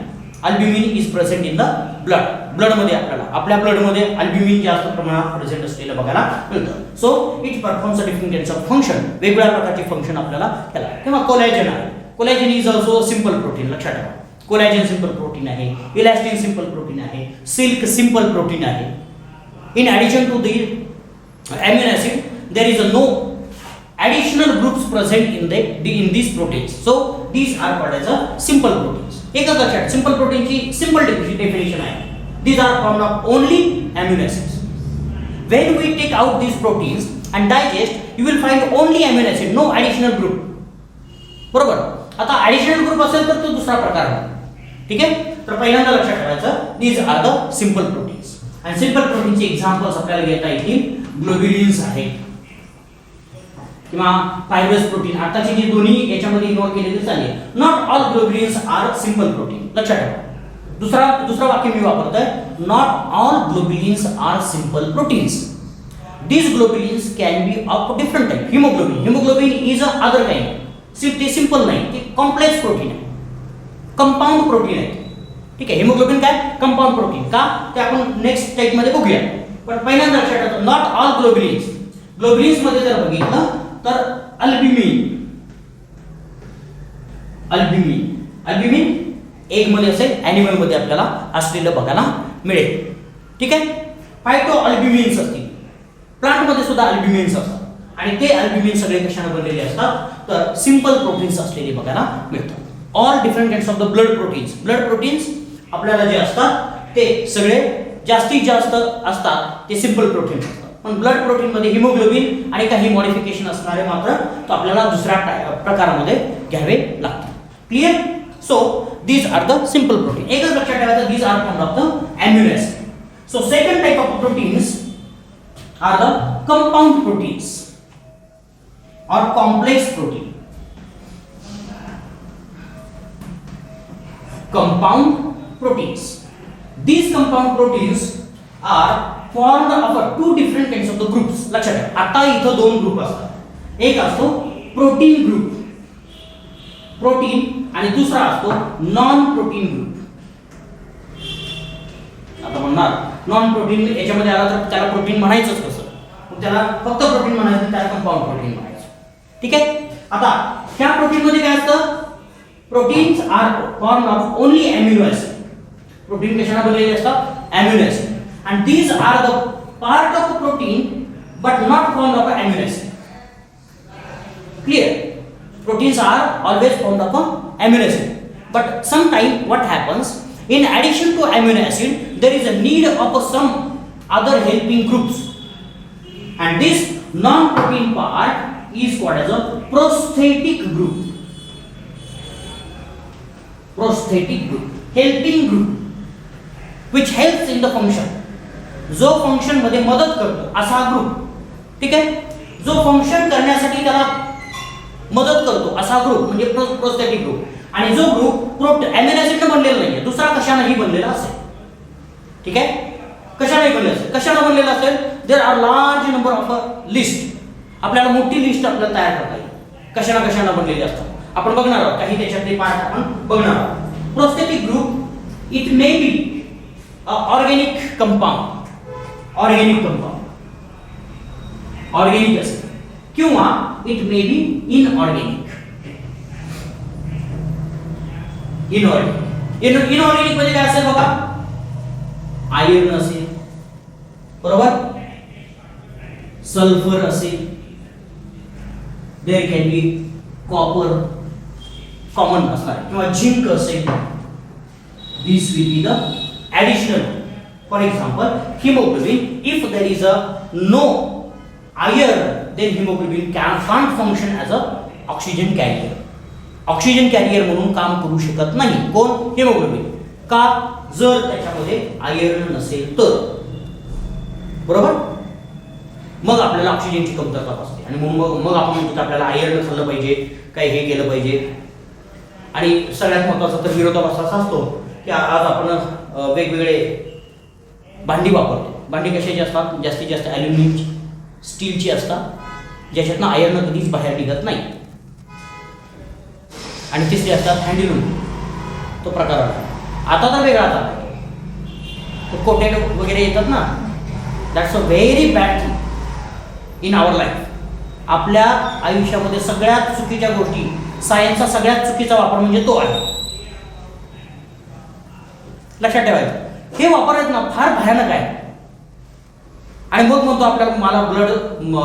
Albumin is present in the blood. ब्लडमध्ये आपल्या ब्लडमध्ये अल्ब्युमिन जास्त प्रमाणात प्रेझेंट असलेलं बघायला मिळतं. So it performs a different kinds of function. वेगवेगळ्या प्रकारचे फंक्शन आपल्याला त्याला. किंवा कोलॅजन आहे. Collagen is also simple protein. लक्षात ठेवा, कोलॅजन सिंपल प्रोटीन आहे. इलास्टिन सिंपल प्रोटीन आहे. सिल्क सिंपल प्रोटीन आहे. In addition to the amino acid there is no additional groups present in these proteins. So these are called as a simple proteins. एकच लक्षात, simple protein ची simple definition आहे. These are formed of only amino acids. When we take out these proteins and digest, you will find only amino acid, no additional group. बरोबर. आता additional group असेल तर तो दुसरा प्रकार आहे, ठीक आहे. तर पहिल्यांदा लक्षात ठेवायचं, these are the simple proteins. आणि simple protein चे एक्झाम्पल्स आपल्याला घेता येतील. ग्लोब्युलिन्स आहेत किंवा फायब्रस प्रोटीन. आताची जी दोन्ही याच्यामध्ये इन्व्हॉल्व केलेली चालेल. Not all globulins are simple protein. लक्षात ठेवा. दुसरा वाक्य मी वापरतोय, not all globulins are simple proteins. These globulins can be of different type. Haemoglobin is a other kind. ते सिंपल नाही, ते कॉम्प्लेक्स प्रोटीन आहे, कंपाऊंड प्रोटीन आहे, ठीक आहे. हिमोग्लोबिन काय, कंपाऊंड प्रोटीन. का ते आपण नेक्स्ट स्टेप मध्ये बघूया. पण पहिल्यांदा लक्षात ठेवा, नॉट ऑल ग्लोब्युलिन्स. ग्लोब्युलिन्स मध्ये जर बघितलं तर अल्ब्युमिन एग मध्ये असेल, ॲनिमल मध्ये आपल्याला असलेलं बघायला मिळेल, ठीक आहे. फायटो अल्ब्युमिन्स असतील. प्लांट मध्ये सुद्धा अल्ब्युमिन्स असतात. आणि ते अल्ब्युमिन सगळे कशाने बनलेले असतात, तर सिंपल प्रोटीन्स असलेले बघायला मिळतात. All different kinds of the blood proteins आपल्याला जे असतात ते सगळे जास्तीत जास्त असतात ते सिंपल प्रोटीन्स असतात. पण ब्लड प्रोटीन मध्ये हिमोग्लोबिन आणि काही मॉडिफिकेशन असणारे मात्र तो आपल्याला दुसऱ्या प्रकारामध्ये घ्यावे लागतात. Clear. So these are the simple protein. एकच लक्षात ठेवायचं, these are form of the amino acid. So second type of proteins are the compound proteins और complex protein. Compound proteins. These compound proteins are formed of two different kinds of the groups. लक्षात ठेवा, आता इथं दोन group असतात. एक असतो protein group, protein, आणि दुसरा असतो नॉन प्रोटीन ग्रुप. आता म्हणणार नॉन प्रोटीन याच्यामध्ये आला तर त्याला प्रोटीन म्हणायचंच कसं, त्याला फक्त प्रोटीन म्हणायचं, त्याला कंपाऊंड प्रोटीन म्हणायचं, ठीक आहे. आता ह्या प्रोटीन मध्ये काय असतं, proteins are formed of only amino acid. Protein कशाने बनलेले असतात, amino acid. and these are the part of the protein but not formed of an amino acid. Clear. Proteins are always formed of an amino acid. But sometimes what happens, in addition to amino acid, there is a need of some other helping groups, and this non-protein part is called as a prosthetic group. Prosthetic group, helping group, which helps in the function. जो function मध्ये मदत करतो असा group, ठीक आहे, जो function करण्यासाठी त्याला मदत करतो असा ग्रुप म्हणजे प्रोस्थेटिक ग्रुप. आणि जो ग्रुप अमिनो ऍसिड ने बनलेला नाहीये, दुसरा कशानेही बनलेला असेल, ठीक आहे, कशाने बनलेला असेल, कशाने बनलेला असेल, there are large number of list. आपल्याला मोठी लिस्ट आपल्याला तयार करता येईल कशाने बनलेली असतात. आपण बघणार आहोत काही त्याच्यातले पार्ट आपण बघणार आहोत. Prosthetic group it may be organic compound, organic असेल किंवा it may be inorganic. Inorganic म्हणजे काय असेल बघा, आयर्न असेल, बरोबर, सल्फर असेल, there can be copper common असणार किंवा झिंक असेल. This will be the additional. For example hemoglobin, if there is a no iron, then hemoglobin can't function as a oxygen carrier. Oxygen carrier म्हणून काम करू शकत नाही कोण, हिमोग्लोबिन. का, जर त्याच्यामध्ये आयर्न नसेल तर, बरोबर, मग आपल्याला ऑक्सिजनची कमतरता असते आणि मग आपण म्हणतो की आपल्याला आयर्न खाल्लं पाहिजे, काही हे केलं पाहिजे. आणि सगळ्यात महत्त्वाचा तर विरोधाभास असा असतो की आज आपण वेगवेगळे भांडी वापरतो. भांडी कशाची असतात, जास्तीत जास्त ॲल्युमिनियमची, स्टीलची असतात, ज्याच्यातनं आयर्न कधीच बाहेर निघत नाही. आणि तिसरी असतात हँडलूम, तो प्रकार आला. आता तर वेगळा झाला, तो कोटेड वगैरे येतात ना, that's a very bad thing in our life. आपल्या आयुष्यामध्ये सगळ्यात चुकीच्या गोष्टी, सायन्सचा सगळ्यात चुकीचा वापर म्हणजे तो आहे. लक्षात ठेवायचं, हे वापरायचं ना फार भयानक आहे. आणि मग म्हणतो आपल्याला मला ब्लड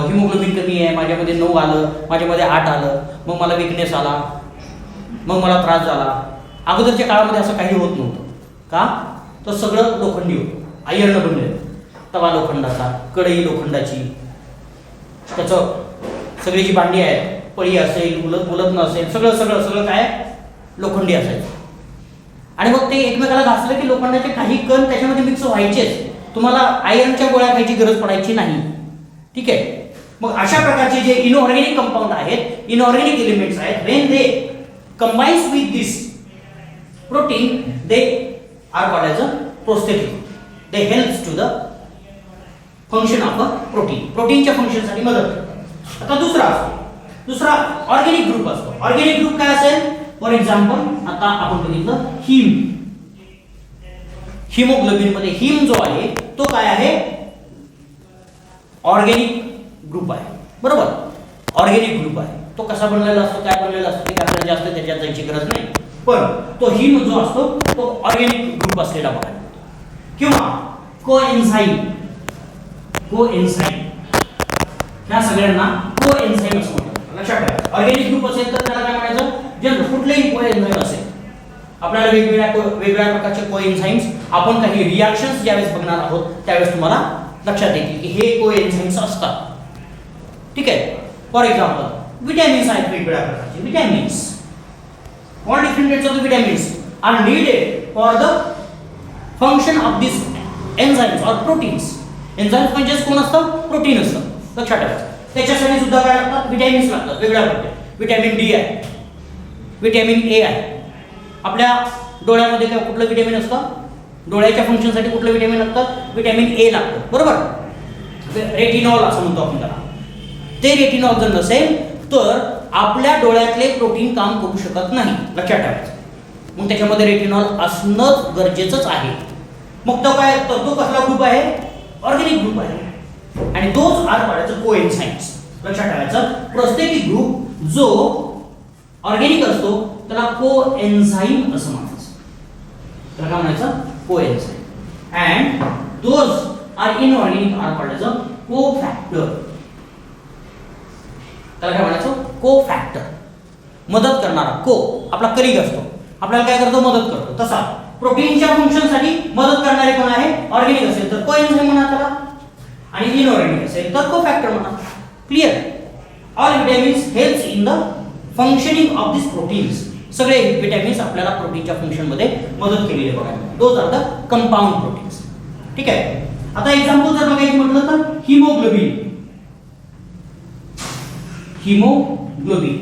हिमोग्लोबिन कमी आहे, माझ्यामध्ये 9 आलं, माझ्यामध्ये 8 आलं, मग मला विकनेस आला, मग मला त्रास झाला. अगोदरच्या काळामध्ये असं काही होत नव्हतं. का, तर सगळं लोखंडी होतं, आयर्न बनलेलं. तवा लोखंडाचा, कढई लोखंडाची, त्याचं सगळी जी भांडी आहे, पळी असेल, उलटणं असेल, सगळं काय लोखंडी असायचं. आणि मग ते एकमेकाला घासलं की लोखंडाचे काही कण त्याच्यामध्ये मिक्स व्हायचेच, तुम्हाला आयर्नच्या गोळ्या खायची गरज पडायची नाही, ठीक आहे. मग अशा प्रकारचे जे इनऑर्गेनिक कंपाऊंड आहेत, इनऑर्गेनिक एलिमेंट्स आहेत, when they combines with this protein, they are called as a prosthetic. They helps to the function of a protein, प्रोटीनच्या फंक्शनसाठी मदत करतात. आता दुसरा ऑर्गेनिक ग्रुप असतो. ऑर्गेनिक ग्रुप काय असेल, फॉर एक्झाम्पल आता आपण बघितलं हिमोग्लोबिन मध्ये हिम जो आहे तो काय आहे, ऑर्गेनिक ग्रुप आहे, बरोबर, ऑर्गेनिक ग्रुप आहे. तो कसा बनलेला असतो, काय बनलेला असतो ते आपल्याला जास्त त्याच्यात जायची गरज नाही, पण तो हिम जो असतो तो ऑर्गेनिक ग्रुप असलेला बघायला. किंवा कोएन्झाइम, ह्या सगळ्यांना कोएन्झाइम असं म्हणतात. लक्षात ठेवा, ऑर्गेनिक ग्रुप असेल तर त्याला काय म्हणायचं, जनरल कुठलेही कोएन्झाइम असेल, आपल्याला वेगवेगळ्या प्रकारचे कोएन्झाइम्स, आपण काही रिॲक्शन्स ज्यावेळेस बघणार आहोत त्यावेळेस तुम्हाला लक्षात येईल की हे कोएन्झाइम्स असतात, ठीक आहे. फॉर एक्झाम्पल विटॅमिन्स आहेत, वेगवेगळ्या प्रकारचे vitamins, all different types of vitamins are needed for the function of this enzymes or proteins. Enzymes म्हणजे कोण असतं, प्रोटीन असतं, लक्षात ठेवायचं. त्याच्यासाठी सुद्धा काय लागतात, विटॅमिन्स लागतात वेगवेगळ्या प्रकारचे. विटॅमिन डी आहे, विटॅमिन ए आहे. आपल्या डोळ्यामध्ये काय कुठलं विटॅमिन असतं, डोळ्याच्या फंक्शनसाठी कुठलं विटॅमिन लागतं, विटॅमिन ए लागतं, बरोबर. रेटिनॉल असं म्हणतो आपण त्याला. ते रेटिनॉल जर नसेल तर आपल्या डोळ्यातले प्रोटीन काम करू शकत नाही, लक्षात ठेवायचं. मग त्याच्यामध्ये रेटिनॉल असणं गरजेचंच आहे. मग तो काय, तो कसला ग्रुप आहे, ऑर्गेनिक ग्रुप आहे. आणि दोज आर कॉल्ड कोएन्झाइम्स. लक्षात ठेवायचं, प्रोस्थेटिक ग्रुप जो ऑर्गेनिक असतो त्याला कोएन्झाइम असं म्हणायचं. त्याला काय म्हणायचं, coenzyme. And those are inorganic are called as a cofactor. त्याला काय म्हणायचं, कोफॅक्टर, मदत करणारा. को आपला कलिग असतो, आपल्याला काय करतो, मदत करतो. तसा प्रोटीनच्या फंक्शनसाठी मदत करणारे कोण आहे, ऑर्गॅनिक असेल तर कोएन्झाइम म्हणा त्याला, आणि इनऑर्गॅनिक असेल तर कोफॅक्टर म्हणा. Clear. All vitamins helps in the functioning of this proteins. सगळे विटॅमिन्स आपल्याला प्रोटीनच्या फंक्शन मध्ये मदत केलेली बघा. Those are the compound proteins. ठीक आहे. आता एक्झाम्पल जर बघायचं म्हटलं तर हिमोग्लोबिन. हिमोग्लोबिन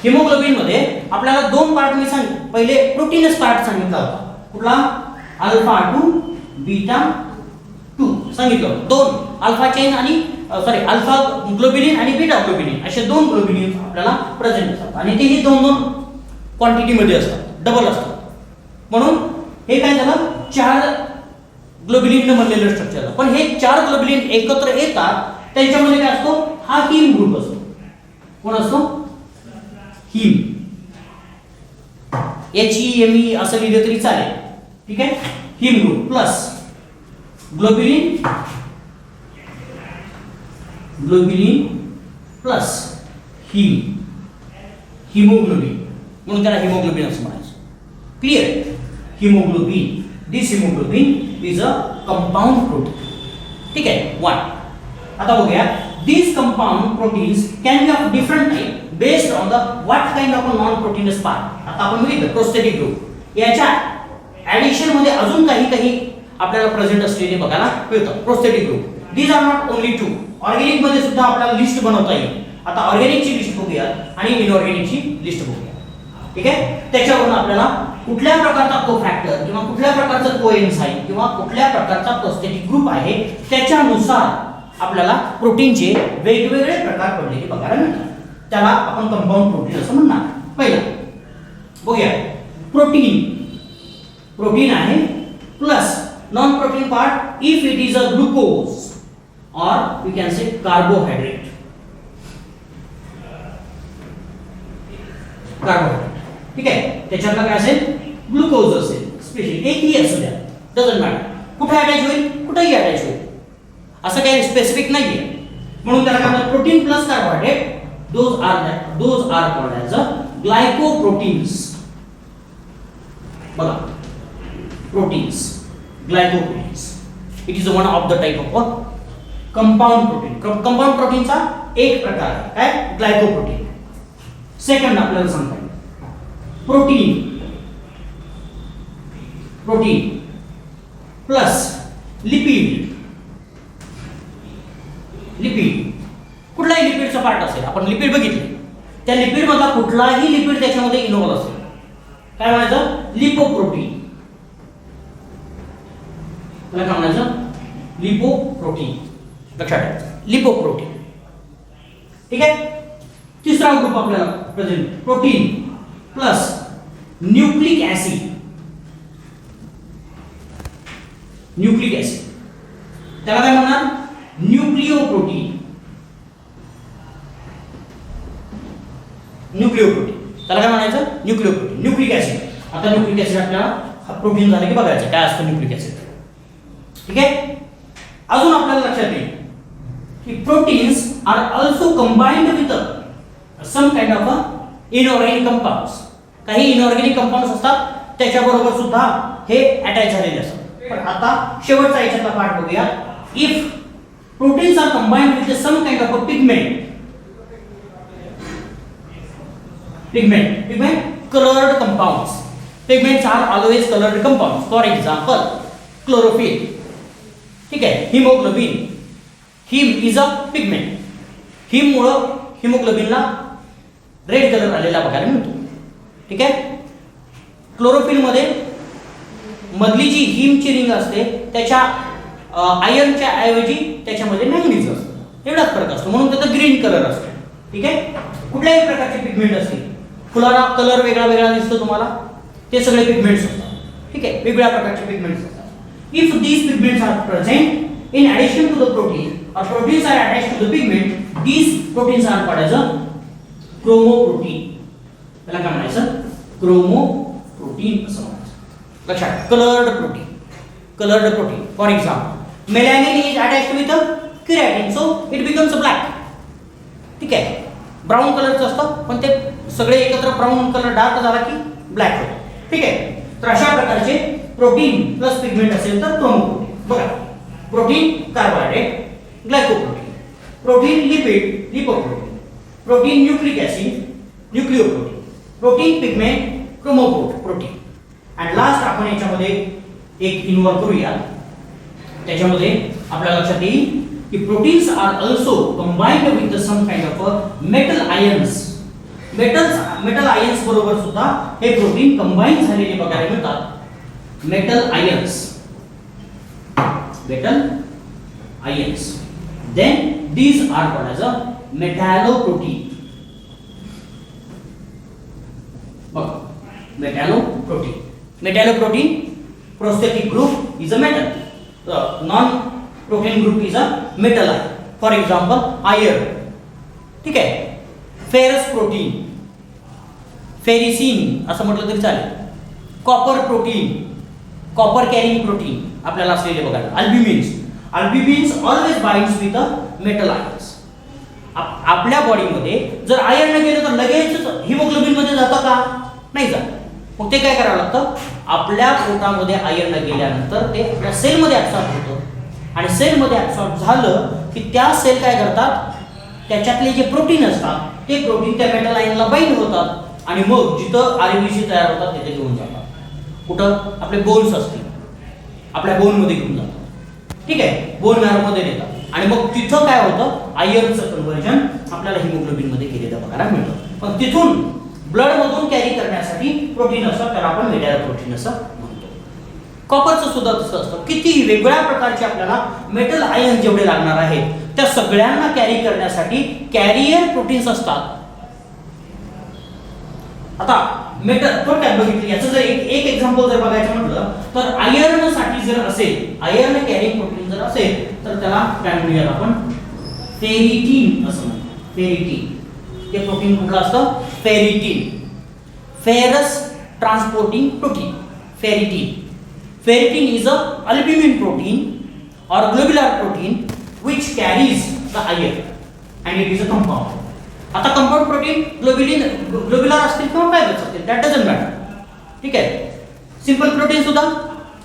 हिमोग्लोबिन मध्ये आपल्याला दोन पार्ट मी सांगितले. पहिले प्रोटीनस पार्ट सांगितला होता. कुठला, अल्फा 2 बीटा 2 सांगितलं. दोन अल्फा चेन आणि अल्फा ग्लोबिलिन आणि बीटा ग्लोबिलिन असे दोन ग्लोबिलिन आपल्याला प्रेझेंट असतात आणि तेही दोन दोन क्वांटिटी मध्ये असतात, डबल असतात. म्हणून हे काय झालं, 4 ग्लोबिलिन बनलेलं स्ट्रक्चर. पण हे 4 ग्लोबिलिन एकत्र येतात, त्यांच्यामध्ये काय असतो, हा हीम ग्रुप असतो. कोण असतो, हीम. HEME असं लिहिलं तरी चालेल. ठीक आहे. Haem group plus globulin plus haem, haemoglobin. म्हणून त्याला हिमोग्लोबिन असं म्हणायचं. Clear. Haemoglobin, this haemoglobin is a compound protein. ठीक आहे. 1. आता बघूया, these compound proteins can be of different type based on the what kind of a non proteinous part. आता आपण बघितलं प्रोस्थेटिक ग्रुप. याच्या ऍडिशन मध्ये अजून काही आपल्याला प्रेझेंट असलेले बघायला मिळतं. Prosthetic group. these are not only 2. Organic मध्ये सुद्धा आपल्याला लिस्ट बनवता येईल. आता ऑर्गॅनिकची लिस्ट बघूया आणि इनऑर्गॅनिकची लिस्ट बघूया. ठीक आहे. त्याच्यावरून आपल्याला कुठल्या प्रकारचा कोफॅक्टर किंवा कुठल्या प्रकारचा कोएन्झाइम किंवा कुठल्या प्रकारचा प्रोस्थेटिक ग्रुप आहे त्याच्यानुसार आपल्याला प्रोटीनचे वेगवेगळे प्रकार पडलेले बघायला मिळतात. त्याला आपण कंपाऊंड प्रोटीन असं म्हणणार. पहिला बघूया, प्रोटीन आहे plus non protein part if it is a glucose और वी कॅन से कार्बोहायड्रेट. ठीक आहे. त्याच्यातला काय असेल, ग्लुकोज असेल, स्पेशली एकही असू द्या, डझंट मॅटर. कुठे अटॅच होईल, कुठेही अटॅच होईल, असं काही स्पेसिफिक नाहीये. म्हणून त्याला काय म्हणतात, protein plus carbohydrate. Those are called as a glycoproteins. बघा, proteins, glycoproteins. It is one of the type of compound protein. Compound प्रोटीनचा एक प्रकार आहे काय, ग्लायकोप्रोटीन. सेकंड आपल्याला सांगता येईल प्रोटीन प्लस लिपिड. कुठलाही लिपिडचा पार्ट असेल, आपण लिपिड बघितले, त्या लिपिड मधला कुठलाही लिपिड त्याच्यामध्ये इन्व्हॉल्व असेल, काय म्हणायचं, लिपोप्रोटीन. त्याला काय म्हणायचं, लिपोप्रोटीन. लक्षात ठेवा, लिपोप्रोटीन. ठीक आहे. तिसरा ग्रुप आपल्याला present, protein plus nucleic acid. त्याला काय म्हणणार, न्यूक्लिओप्रोटीन. त्याला काय म्हणायचं, न्यूक्लिओप्रोटीन. Nucleic acid. आता न्यूक्लिक ऍसिड आपल्याला हा प्रोटीन झालं की बघायचं काय असतं न्यूक्लिक ऍसिड. ठीक आहे. अजून आपल्याला लक्षात येईल की proteins are also combined with some kind of inorganic compounds. काही इनऑर्गॅनिक कंपाऊंड्स असतात त्याच्याबरोबर सुद्धा हे अटॅच झालेले असतात. पण आता शेवटचा याच्यातला पार्ट बघूया. If proteins are combined with some kind of a pigment colored compounds. Pigments are always colored compounds. For example, chlorophyll. ठीक आहे. Haemoglobin, haem is a pigment. Haem मुळे हिमोग्लोबिनला रेड कलर आलेला बघायला मिळतो. ठीक आहे. क्लोरोफिल मध्ये मधली जी हिमची रिंग असते त्याच्या आयर्नच्या ऐवजी त्याच्यामध्ये मॅंगनीज असतं. एवढाच फरक असतो, म्हणून त्याचा ग्रीन कलर असतो. ठीक आहे. कुठल्याही प्रकारचे पिगमेंट असतील, फुलाला कलर वेगळा वेगळा दिसतो तुम्हाला, ते सगळे पिगमेंट्स असतात. ठीक आहे. वेगळ्या प्रकारचे पिगमेंट्स असतात. If these pigments are present in addition to the protein or proteins are attached to the pigment, these proteins are called as a chromoprotein. त्याला काय म्हणायचं, क्रोमोप्रोटीन असं म्हणायचं. लक्षात, coloured protein. For example, melanin is attached with keratin, so it becomes black. ठीक आहे. Brown कलरचं असतं, पण ते सगळे एकत्र ब्राऊन कलर डार्क झाला की ब्लॅक होतो. ठीक आहे. तर अशा प्रकारचे प्रोटीन प्लस पिगमेंट असेल तर क्रोमोप्रोटीन. बघा, protein carbohydrate glycoprotein, protein lipid lipoprotein, protein nucleic acid nucleoprotein, protein pigment chromoprotein. आणि लास्ट आपण याच्यामध्ये एक इन्व्हॉल्व करूया. त्याच्यामध्ये आपल्या लक्षात येईल की proteins are also combined with some kind of metal ions. Metal ions बरोबर सुद्धा हे प्रोटीन कंबाईन झालेले बघायला मिळतात. Metal ions then these are called as a metalloprotein. Metalloprotein prosthetic group is a metal. The non-protein group is a metal ion. For example, iron. ठीक आहे. Ferrous protein, फेरिसिन असं म्हटलं तरी चालेल. Copper protein, copper carrying protein आपल्याला असलेले बघा. Albumins always binds with metal ions. आपल्या बॉडीमध्ये जर आयर्न न गेलं तर लगेच हिमोग्लोबिन मध्ये जातं का? नाही जात. मग ते काय करावं लागतं? आपल्या पोटामध्ये आयर्न गेल्यानंतर ते आपल्या सेलमध्ये ऍब्सॉर्ब होतं. आणि सेलमध्ये ऍब्सॉर्ब झालं की त्या सेल काय करतात? त्याच्यातले जे प्रोटीन असतात ते प्रोटीन त्या मेटल आयनला बाइंड होतात आणि मग जिथं आरबीसी तयार होतात तिथे घेऊन जातात. कुठं? आपले बोन्स असतील, आपल्या बोनमध्ये घेऊन जातात. ठीक आहे, बोन मॅरोमध्ये नेतात आणि मग तिथं काय होतं? आयर्नचं कन्व्हर्जन आपल्याला हिमोग्लोबिन मध्ये केलेलं बघायला मिळतं. पण तिथून ब्लड मधून कॅरी करण्यासाठी प्रोटीन असतं, त्याला आपण मेटॅलोप्रोटीन असं म्हणतो. कॉपरचं सुद्धा तसं असतं. किती वेगवेगळ्या प्रकारचे आपल्याला मेटल आयन जेवढे लागणार आहेत त्या सगळ्यांना कॅरी करण्यासाठी कॅरियर प्रोटीन्स असतात. आता मेटल थोडक्यात बघितलं. याचं जर एक एक्झाम्पल जर बघायचं म्हटलं तर आयर्न साठी जर असेल, आयर्न कॅरिंग प्रोटीन जर असेल तर त्याला काय म्हणूयात आपण? फेरिटीन असं म्हणतो. फेरिटीन हे प्रोटीन कुठलं असतं? Ferritin. Ferrous transporting protein, ferritin. Ferritin is a albumin protein or globular protein which carries the iron and it is a compound. आता कंपाउंड प्रोटीन ग्लोब्युलर असतील किंवा फायबर्स असतील, दॅट डझंट मॅटर. ठीक आहे. Simple protein सुद्धा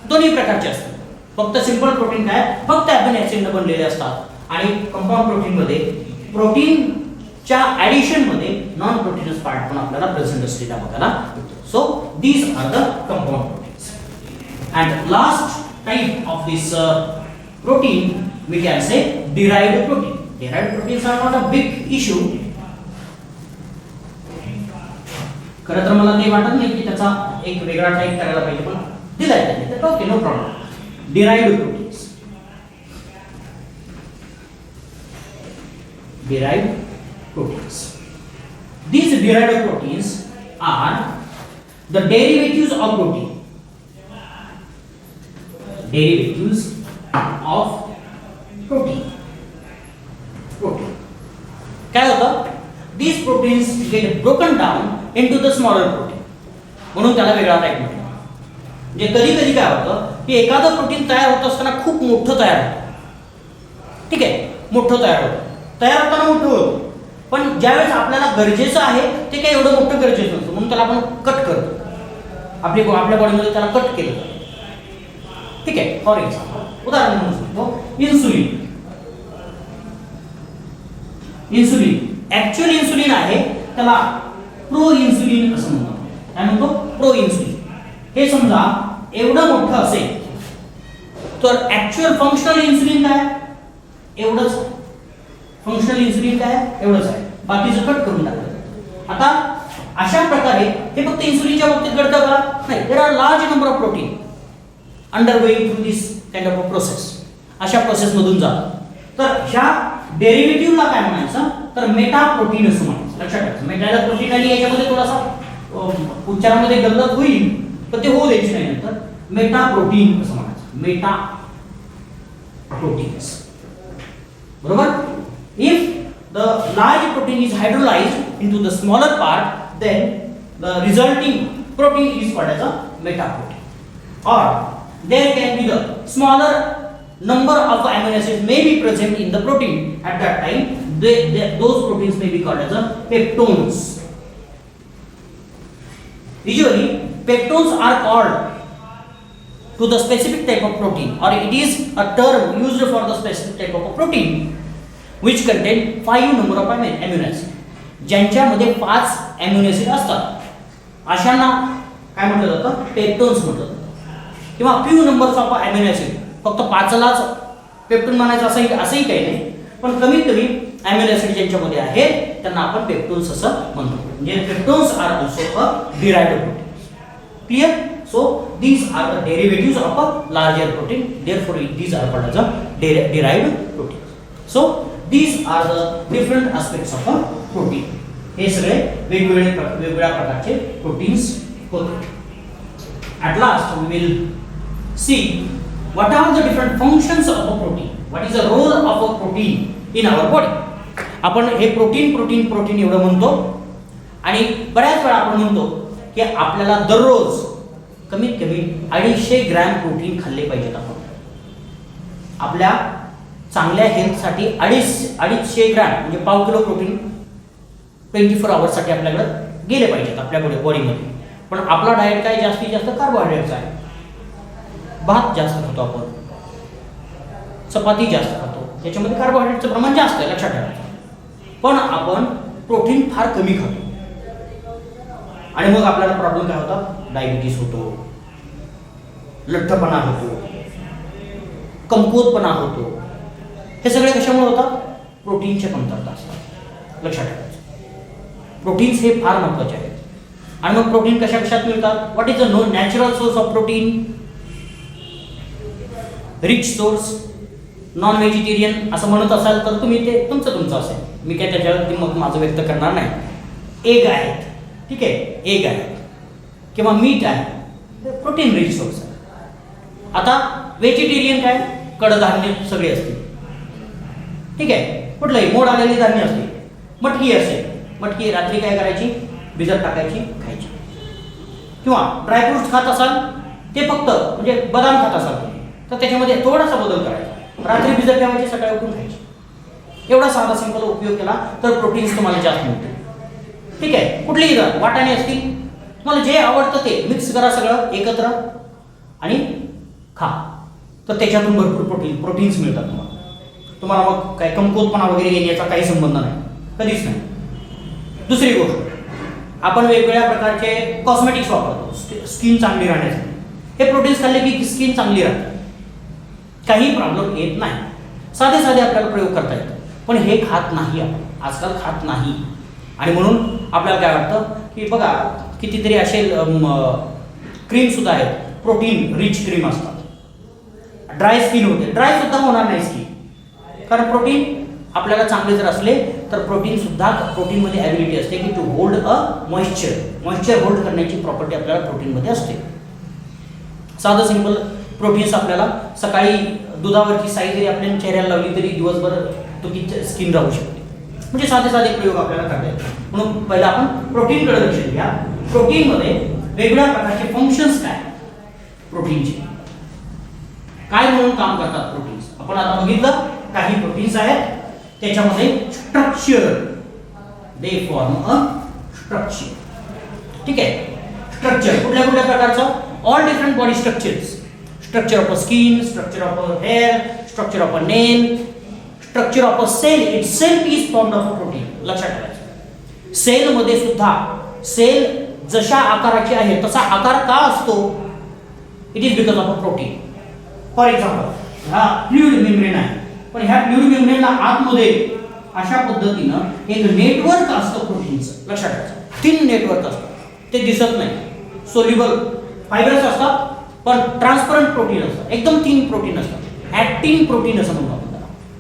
दोन्ही प्रकारचे असतात. फक्त सिंपल प्रोटीन काय? फक्त अॅमिनो ऍसिडने बनलेले असतात आणि कंपाउंड प्रोटीन मध्ये प्रोटीनच्या ऍडिशन मध्ये नॉन प्रोटीनस पार्ट पण आपल्याला प्रेझेंट असलेला बघायला मिळतो. So these are the compound proteins. And last type of this protein we can say derived protein. Derived proteins are not a big issue. खरं तर मला ते वाटत नाही की त्याचा एक वेगळा टाइप करायला पाहिजे, पण दिलाय त्यांनी तर okay, no problem. Derived proteins. Derived proteins. These derived proteins are the derivatives of protein. Derivatives of protein. काय होतं? These proteins get broken down into the smaller protein. म्हणून त्याला वेगळा टाइप म्हणतात. म्हणजे कधी कधी काय होतं की एखादं प्रोटीन तयार होत असताना खूप मोठं तयार होतं. ठीक आहे, मोठं तयार होतं. तयार होताना मोठं होतं, पण ज्यावेळेस आपल्याला गरजेचं आहे ते काही एवढं मोठं गरजेचं नसतं, म्हणून त्याला आपण कट करतो. आपल्या बॉडीमध्ये त्याला कट केलं जातं. ठीक आहे. फॉर एक्झाम्पल उदाहरण म्हणू शकतो इन्सुलिन. ऍक्च्युअल इन्सुलिन आहे त्याला प्रो इन्सुलिन असं म्हणतो. काय म्हणतो? Pro insulin. हे समजा एवढं मोठं असेल तर ऍक्च्युअल फंक्शनल इन्सुलिन काय? एवढंच. फंक्शनल इन्सुलिन काय? एवढंच आहे. बाकीचं कट करून टाकलं. आता अशा प्रकारे हे फक्त इन्सुलिनच्या बाबतीत घडतं का? नाही. There are large number of protein undergoing through this kind of a process. अशा प्रोसेस मधून जातात. तर ह्या डेरिव्हेटिव्हला काय म्हणायचं? तर मेटा प्रोटीन असं म्हणायचं. लक्षात ठेवा. मेटा प्रोटीन आणि याच्यामध्ये थोडासा उच्चारामध्ये गल्लत होईल, पण ते होऊ द्यायची नाही. नंतर मेटा प्रोटीन असं म्हणायचं. Meta proteins. बरोबर? If the large protein is hydrolyzed into the smaller part, then the resulting protein is called as a meta protein. Or there can be the smaller number of amino acids may be present in the protein. At that time those proteins may be called as a peptones. Usually peptones are called to the specific type of protein, or it is a term used for the specific type of a protein which contain 5 number of amino acid. ज्यांच्यामध्ये 5 amino acid असतात अशांना काय म्हटलं जातं, peptones म्हटलं जातं. किंवा few numbers of amino acid, फक्त 5लाच पेप्टोन म्हणायचं असंही काही नाही, पण कमीत कमी अॅमिनो ऍसिड ज्यांच्यामध्ये आहेत त्यांना आपण पेप्टोन्स असं म्हणतो. म्हणजे peptones are also a derived protein. Clear? So these are the derivatives of a larger protein, therefore these are called as a derived protein. So these are the different aspects of a protein. हे सगळे वेगवेगळ्या प्रकारचे proteins होते. At last we will see what are the different functions of a protein. What is the role of a protein in our body? आपण हे protein एवढं म्हणतो आणि बऱ्याच वेळा आपण म्हणतो की आपल्याला दररोज कमीत कमी 250 ग्रॅम प्रोटीन खाल्ले पाहिजेत. आपण आपल्या चांगल्या हेल्थसाठी 250 ग्रॅम म्हणजे 1/2 किलो प्रोटीन 24 आवर्ससाठी आपल्याकडे गेले पाहिजेत आपल्या बॉडीमध्ये. पण आपला डाएट काय जास्तीत जास्त कार्बोहायड्रेटचा आहे. भात जास्त खातो आपण, चपाती जास्त खातो, त्याच्यामध्ये कार्बोहायड्रेटचं प्रमाण जास्त आहे, लक्षात ठेवायचं. पण आपण प्रोटीन फार कमी खातो आणि मग आपल्याला प्रॉब्लेम काय होतात, डायबिटीस होतो, लठ्ठपणा होतो, कमकुवतपणा होतो. हे सगळे कशामुळे होतात, प्रोटीनच्या कमतरता असतात. लक्षात ठेवायचं, प्रोटीन्स हे फार महत्त्वाचे आहेत. आणि मग प्रोटीन कशात मिळतात, what is the natural source of protein? Rich source, non vegetarian असं म्हणत असाल तर तुम्ही ते तुमचं असेल, मी काय त्याच्यावरती मग माझं व्यक्त करणार नाही. एग आहेत, ठीक आहे, एग आहे किंवा मीट आहे, प्रोटीन रिच सोर्स आहे. आता व्हेजिटेरियन काय, कडधान्य सगळे असतील, ठीक आहे, कुठलंही मोड आलेली धान्य असते, मटकी असेल, मटकी रात्री काय करायची, भिजत टाकायची, खायची. किंवा ड्रायफ्रुट्स खात असाल, ते फक्त म्हणजे बदाम खात असाल तुम्ही तर त्याच्यामध्ये थोडासा बदल करायचा, रात्री भिजत ठेवायची, सकाळी उठून खायची. एवढा साधा सिंपल उपयोग केला तर प्रोटीन्स तुम्हाला जास्त मिळते. ठीक आहे, कुठलीही वाटाणे असतील, तुम्हाला जे आवडतं ते मिक्स करा सगळं एकत्र आणि खा, तर त्याच्यातून भरपूर प्रोटीन्स मिळतात तुम्हाला मग काय कमकुवतपणा वगैरे येण्याचा काही संबंध नाही, कधीच नाही. दुसरी गोष्ट, आपण वेगवेगळ्या प्रकारचे कॉस्मेटिक्स वापरतो स्किन चांगली राहण्यासाठी. हे प्रोटीन्स खाल्ले की स्किन चांगली राहते, काही प्रॉब्लेम येत नाही. साधे आपल्याला प्रयोग करता येतात, पण हे खात नाही, आपण आजकाल खात नाही. आणि म्हणून आपल्याला काय वाटतं की बघा कितीतरी असे क्रीम सुद्धा आहेत, प्रोटीन रिच क्रीम असतात, ड्राय स्किन होते, ड्राय सुद्धा होणार नाही स्किन, कारण प्रोटीन आपल्याला चांगले जर असले तर प्रोटीनमध्ये ॲबिलिटी असते की to hold a moisture hold करण्याची प्रॉपर्टी आपल्याला प्रोटीनमध्ये असते. साधं सिंपल प्रोटीन्स आपल्याला सकाळी दुधावरची साई जरी आपल्या चेहऱ्याला लावली तरी दिवसभर तो स्किन राहू शकते. म्हणजे साधे प्रोयोग आपल्याला करता येतात. म्हणून पहिला आपण प्रोटीनकडे लक्ष द्या. प्रोटीनमध्ये वेगवेगळ्या प्रकारचे फंक्शन्स काय, प्रोटीनचे काय म्हणून काम करतात प्रोटीन्स आपण आता बघितलं. काही प्रोटीन्स आहेत त्याच्यामध्ये structure, they form a structure. ठीक आहे, स्ट्रक्चर कुठल्या प्रकारचं, all different body structures, structure of a skin, structure of a hair, structure of a nail, structure of a cell itself is formed of a protein. लक्षात ठेवायचं, sale मध्ये सुद्धा sale जशा आकाराची आहे तसा आकार का असतो, it is because of a protein. For example हा फ्लुइड मेम्ब्रेन आहे, पण ह्या फ्लुइड मेम्ब्रेनला आतमध्ये अशा पद्धतीनं एक नेटवर्क असतं प्रोटीनचं. लक्षात ठेवायचं, थिन नेटवर्क असतं, ते दिसत नाही. सोल्युबल फायबर्स असतात पण ट्रान्सपरंट प्रोटीन असतात, एकदम थिन प्रोटीन असतात. ऍक्टिन प्रोटीन असं म्हणतो आपण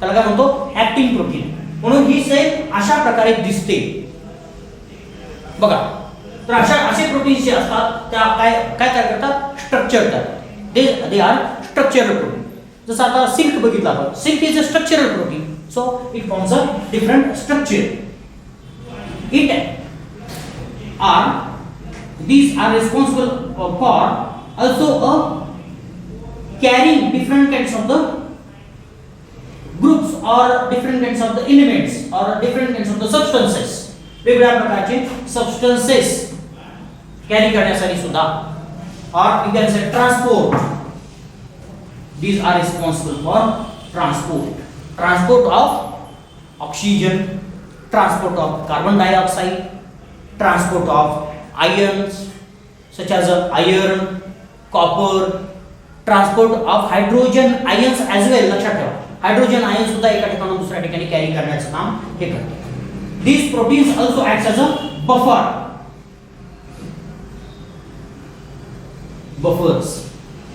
त्याला काय म्हणतो, ऍक्टिन प्रोटीन. म्हणून ही सेल अशा प्रकारे दिसते बघा. तर असे प्रोटीन्स जे असतात त्या काय करतात, स्ट्रक्चर करतात. They are structural protein. जसं आता सिल्क बघितलं आपण, silk is a structural protein, so it forms a different structure. These are responsible for also carrying different kinds of the groups or different kinds of the elements or different kinds of the substances. वेगवेगळ्या प्रकारचे substances carry करण्यासाठी सुद्धा or you can say transport. These are responsible for transport of oxygen, transport of carbon dioxide, transport of ions such as iron, copper, transport of hydrogen ions as well. लक्षात ठेवा, hydrogen ion सुद्धा एका ठिकाणाहून दुसऱ्या ठिकाणी carry करण्याचं काम हे करते. These proteins also acts as a buffers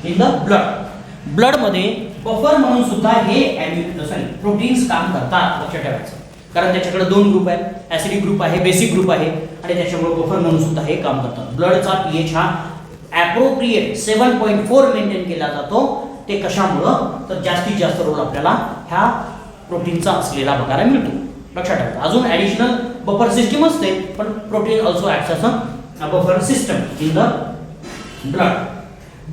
in the blood मध्ये बफर म्हणून सुद्धा हे प्रोटीन्स काम करतात. लक्षात ठेवायचं, कारण त्याच्याकडे दोन ग्रुप आहेत, ऍसिडिक ग्रुप आहे, बेसिक ग्रुप आहे, आणि त्याच्यामुळे बफर म्हणून सुद्धा हे काम करतात. ब्लडचा पीएच हा ॲप्रोप्रिएट 7.4 मेंटेन केला जातो. ते कशामुळं, तर जास्तीत जास्त रोल आपल्याला ह्या प्रोटीनचा असलेला बघायला मिळतो. लक्षात ठेवा. अजून ॲडिशनल बफर सिस्टम असते, पण protein also acts as a buffer system in the blood.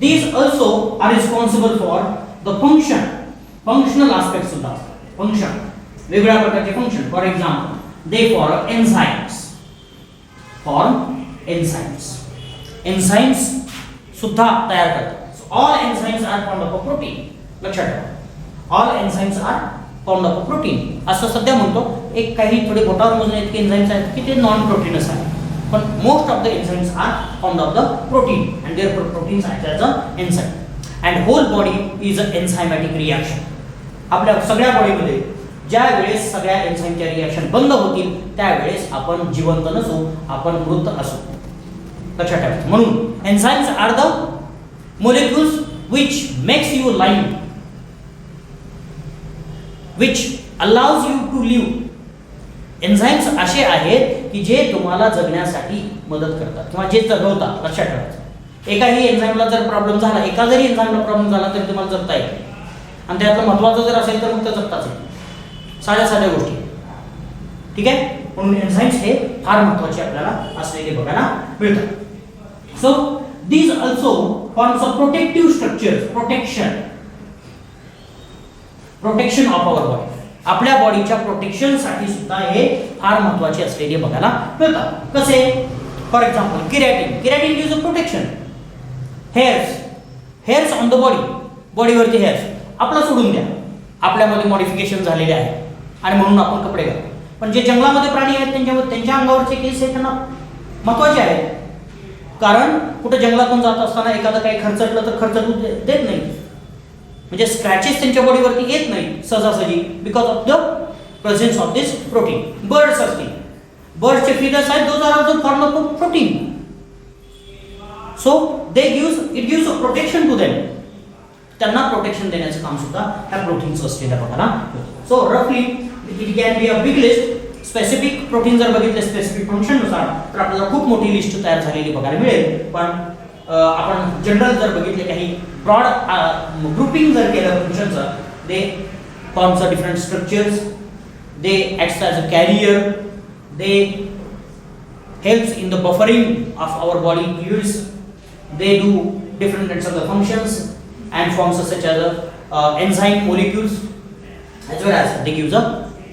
These also are responsible for the functional aspects सुद्धा. फंक्शन वेगवेगळ्या प्रकारचे function. For example, they form enzymes. Enzymes सुद्धा तयार करतात. So all enzymes are formed of a protein. लक्षात ठेवा, all enzymes are formed of a protein. असं सध्या म्हणतो, एक काही थोडे बोटावर मोजणे इतके एन्झाईम्स आहेत की ते नॉन प्रोटीनस आहेत, पण most of the enzymes are formed of the protein and therefore proteins act as an enzyme. And whole body is an enzymatic reaction. आपल्या सगळ्या बॉडीमध्ये ज्या वेळेस सगळ्या एन्झाईमच्या रिएक्शन बंद होतील त्यावेळेस आपण जिवंत नसू, आपण मृत असू. लक्षात ठेवायचं. म्हणून enzymes are the molecules which makes you live, which allows you to live. Enzymes असे आहेत की जे तुम्हाला जगण्यासाठी मदत करतात किंवा जे जगवतात. लक्षात ठेवायचं, एकाही एन्झाईमला जर प्रॉब्लेम झाला, एका जरी एन्झाईमला प्रॉब्लेम झाला तरी तुम्हाला जगता येईल, आणि त्यातलं महत्त्वाचं जर असेल तर मग ते जगताच येईल. साध्या गोष्टी. ठीक आहे. म्हणून एन्झाईम्स हे फार महत्त्वाचे आपल्याला असलेले बघायला मिळतात. So these also forms of protective structures, protection of our body. आपल्या बॉडीच्या प्रोटेक्शन साठी सुद्धा हे फार महत्त्वाचे असलेले बघायला मिळतात. कसे? For example, keratin gives a protection. Hairs on the बॉडीवरती हेअर्स आपला सोडून द्या, आपल्यामध्ये मॉडिफिकेशन झालेले आहे आणि म्हणून आपण कपडे घालतो. पण जे जंगलामध्ये प्राणी आहेत त्यांच्या अंगावरचे केस हे त्यांना महत्त्वाचे आहेत, कारण कुठे जंगलातून जात असताना एखादं काही खरचटलं तर खरचटू देत नाही, म्हणजे स्क्रॅचेस त्यांच्या बॉडीवरती येत नाही सहजासहजी, because of the presence of this protein. Birds असतील, बर्ड्सचे फीडर्स आहेत, those are also form of protein. So it gives a protection to them. त्यांना प्रोटेक्शन देण्याचं काम सुद्धा ह्या प्रोटीनचं असलेल्या बघायला. सो रफली it can be a big list. Specific protein जर बघितले स्पेसिफिक फंक्शननुसार तर आपल्याला खूप मोठी लिस्ट तयार झालेली बघायला मिळेल, पण आपण जनरल जर बघितले, काही ब्रॉड ग्रुपिंग जर केलं फंक्शनचं, they forms a different structures, they acts as a carrier, they helps in the buffering of our body fluids, they do different kinds of the functions and forms such as enzyme molecules as well as they gives a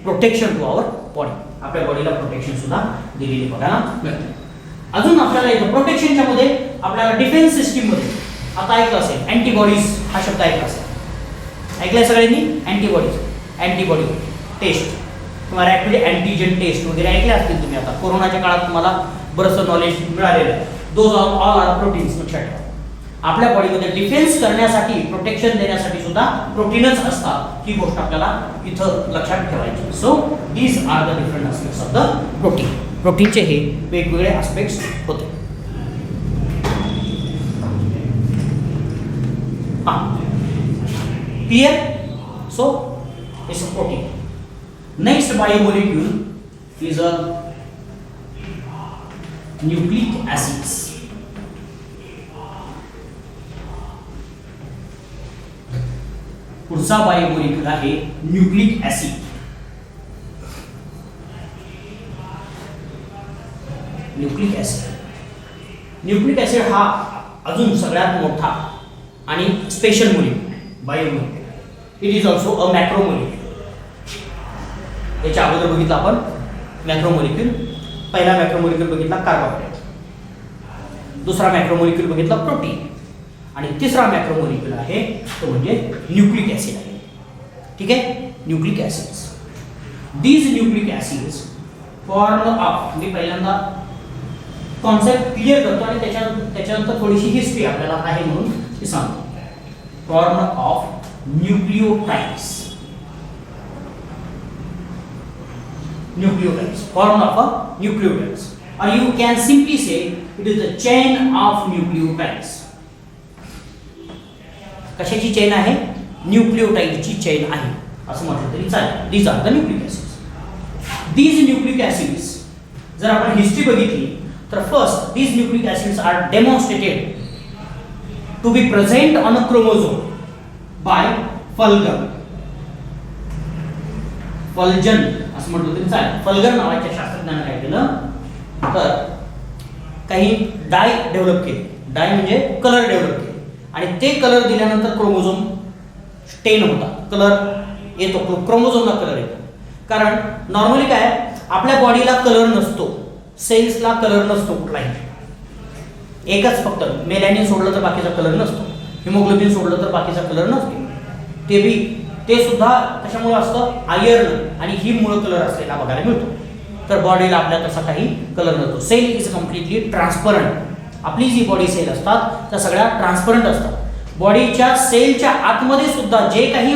protection to our body. आपल्या बॉडीला protection सुद्धा दिलेली बघायला मिळते. अजून आपल्याला इथं प्रोटेक्शनच्या मध्ये आपल्याला डिफेन्स सिस्टीम मध्ये आता ऐकलं असेल अँटीबॉडीज हा शब्द ऐकला असेल, ऐकलाय सगळ्यांनी? अँटीबॉडी टेस्ट किंवा रॅपिड अँटीजन टेस्ट वगैरे ऐकले असतील तुम्ही. आता कोरोनाच्या काळात तुम्हाला बरंचसं नॉलेज मिळालेलं आहे. Those all are proteins. लक्षात ठेवा, आपल्या बॉडीमध्ये डिफेन्स करण्यासाठी, प्रोटेक्शन देण्यासाठी सुद्धा प्रोटीनच असतात, ही गोष्ट आपल्याला इथं लक्षात ठेवायची. So these are the different aspects of the protein. प्रोटीनचे हे वेगवेगळे आस्पेक्ट्स होते. Clear? So it's a protein. Next biomolecule is a nucleic acids. पुढचा बायोमोलिक्यूल आहे न्यूक्लिक ऍसिड. न्यूक्लिक ऍसिड हा अजून सगळ्यात मोठा आणि special molecule biomolecule. It is also a macromolecule. याच्या अगोदर बघितलं आपण मॅक्रोमोलिक्यूल. पहिला मॅक्रोमोलिक्यूल बघितला कार्बोहायड्रेट, दुसरा मॅक्रोमोलिक्यूल बघितला प्रोटीन, आणि तिसरा मॅक्रोमोलिक्यूल आहे तो म्हणजे न्यूक्लिक ॲसिड आहे. ठीक आहे, nucleic acids. These nucleic acids form of, मी पहिल्यांदा कॉन्सेप्ट क्लिअर करतो आणि त्याच्यानंतर थोडीशी हिस्ट्री आपल्याला आहे म्हणून ती सांगतो. Form of nucleotides. Nucleotides, form of a nucleotides, or you can simply say it is the chain of nucleotides. कशाची चेन आहे? न्यूक्लियोटाइडची चेन आहे असं म्हटलं तरी चालेल. These are the nucleic acids. These nucleic acids, जर आपण हिस्ट्री बघितली तर first these nucleic acids are demonstrated to be present on a chromosome by Fulgen. फल्जन असं म्हटलं तरी चालेल. फल्गन नावाच्या शास्त्रज्ञाने काय केलं तर काही डाय डेव्हलप केले. डाय म्हणजे कलर डेव्हलप केले आणि ते कलर दिल्यानंतर क्रोमोझोम स्टेन होता, कलर येतो, क्रोमोझोमला कलर येतो. कारण नॉर्मली काय आपल्या बॉडीला कलर नसतो, सेल्सला कलर नसतो कुठलाही, एकच फक्त मेलॅनिन सोडलं तर बाकीचा कलर नसतो, हिमोग्लोबिन सोडलं तर बाकीचा कलर नसतो. ते सुद्धा कशामुळे असतं? आयर्न आणि हिममुळे कलर असलेला बघायला मिळतो. तर बॉडीला आपल्या तसा काही कलर नसतो. Cell is completely transparent. आपली जी बॉडी सेल असतात त्या सगळ्या ट्रान्सपरंट असतात. बॉडीच्या सेलच्या आतमध्ये सुद्धा जे काही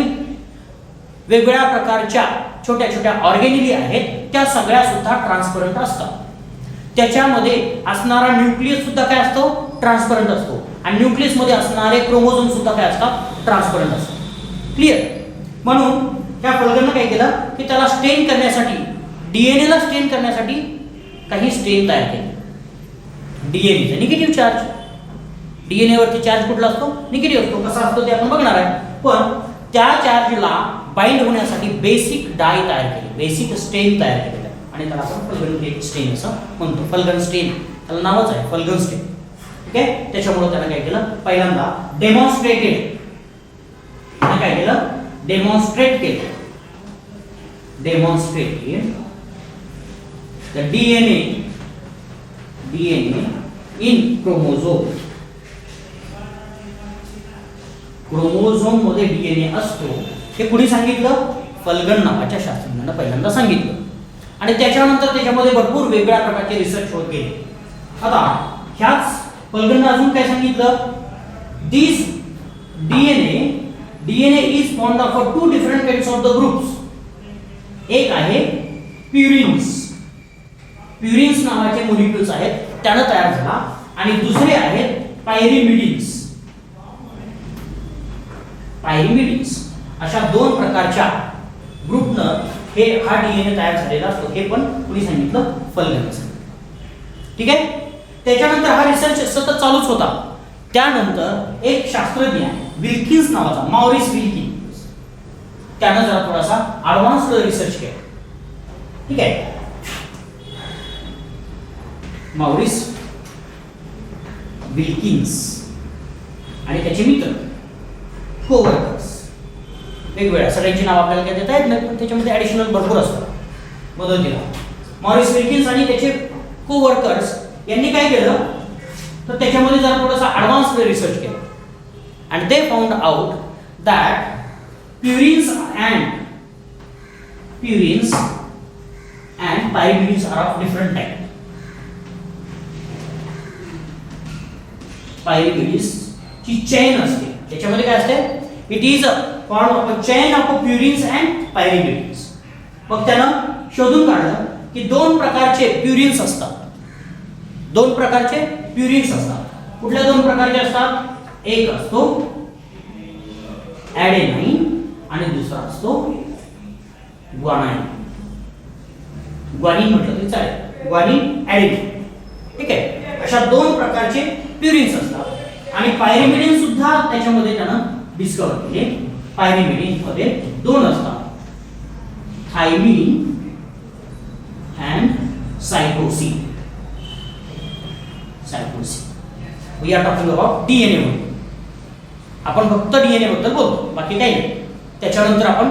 वेगवेगळ्या प्रकारच्या छोट्या छोट्या ऑर्गेनिली आहेत त्या सगळ्या सुद्धा ट्रान्सपरंट असतात. त्याच्यामध्ये असणारा न्यूक्लियस सुद्धा काय असतो? ट्रान्सपरंट असतो. आणि न्यूक्लियस मध्ये असणारे क्रोमोझोम सुद्धा काय असतात? ट्रान्सपरंट असतात. क्लिअर? म्हणून त्या फल्गननं काय केलं की त्याला स्टेन करण्यासाठी, डीएनएला स्टेन करण्यासाठी काही स्टेन तयार केले. डीएनएचा निगेटिव्ह चार्ज, डीएनए वरती चार्ज कुठला असतो? निगेटिव्ह असतो. कसा असतो ते आपण बघणार आहे. पण त्या चार्जला बाइंड होण्यासाठी बेसिक डाय तयार केली, बेसिक स्टेन तयार केलेलं आणि त्याला आपण फल्गन स्टेन असं म्हणतो. फल्गन स्टेन त्याला नावच आहे, फल्गन स्टेन. ठीक आहे, त्याच्यामुळे त्याला काय केलं पहिल्यांदा डेमॉन्स्ट्रेटेड, काय केलं? डेमॉन्स्ट्रेट केलं. Demonstrated the DNA in chromosome. Chromosome मध्ये डीएनए असतो हे कुणी सांगितलं? फल्गन नावाच्या शास्त्रज्ञानं पहिल्यांदा सांगितलं. आणि त्याच्यानंतर त्याच्यामध्ये भरपूर वेगळ्या प्रकारचे रिसर्च होत गेले. आता ह्याच फल्गननं अजून काय सांगितलं? This DNA is formed of two different kinds of the groups. एक आहे प्युरिन्स, प्युरिन्स नावाचे मॉलिक्युल्स आहेत त्यानं तयार झाला. आणि दुसरे आहेत पायरिमिडिन्स. पायरिमिडिन्स अशा दोन प्रकारच्या ग्रुपनं हा डीएनए तयार झालेला असतो. हे पण कुणी सांगितलं? फल्गन. ठीक आहे, त्याच्यानंतर हा रिसर्च सतत चालूच होता. त्यानंतर एक शास्त्रज्ञ विल्किन्स नावाचा, मॉरिस विल्किन्स, त्यानं जरा थोडासा ऍडव्हान्स्ड रिसर्च केला. ठीक आहे, मॉरिस विल्किन्स आणि त्याचे मित्र, कोवर्कर्स, वेगवेगळ्या सगळ्यांची नाव आपल्याला काय देता येत नाही पण त्याच्यामध्ये ऍडिशनल भरपूर असतात मदतीला. मॉरिस विल्किन्स आणि त्याचे कोवर्कर्स यांनी काय केलं तर त्याच्यामध्ये जरा थोडासा ऍडव्हान्स्ड रिसर्च केला. and they found out that purines and pyrimidines are of different type. pyrimidines ची चेन असते, त्याच्यामध्ये काय असते? It is a form of a chain of purines and pyrimidines. मग त्यानं शोधून काढलं की दोन प्रकारचे प्युरिन्स असतात. दोन प्रकारचे प्युरिन्स असतात. कुठल्या दोन प्रकारचे असतात? एक असतो ॲडेनाइन आणि दुसरा असतो ग्वानाइन. ग्वानिन म्हटलं तरी चालेल, ग्वानिन, ॲडेनाइन. ठीक आहे, अशा दोन प्रकारचे प्युरिन्स असतात. आणि पायरिमिडिन सुद्धा त्याच्यामध्ये त्यानं डिस्कवर केले. पायरिमिडिन मध्ये दोन असतात, thymine and cytosine. We are talking about DNA मध्ये. आपण फक्त डीएनए बद्दल बोलतो, बाकी काही नाही. त्याच्यानंतर आपण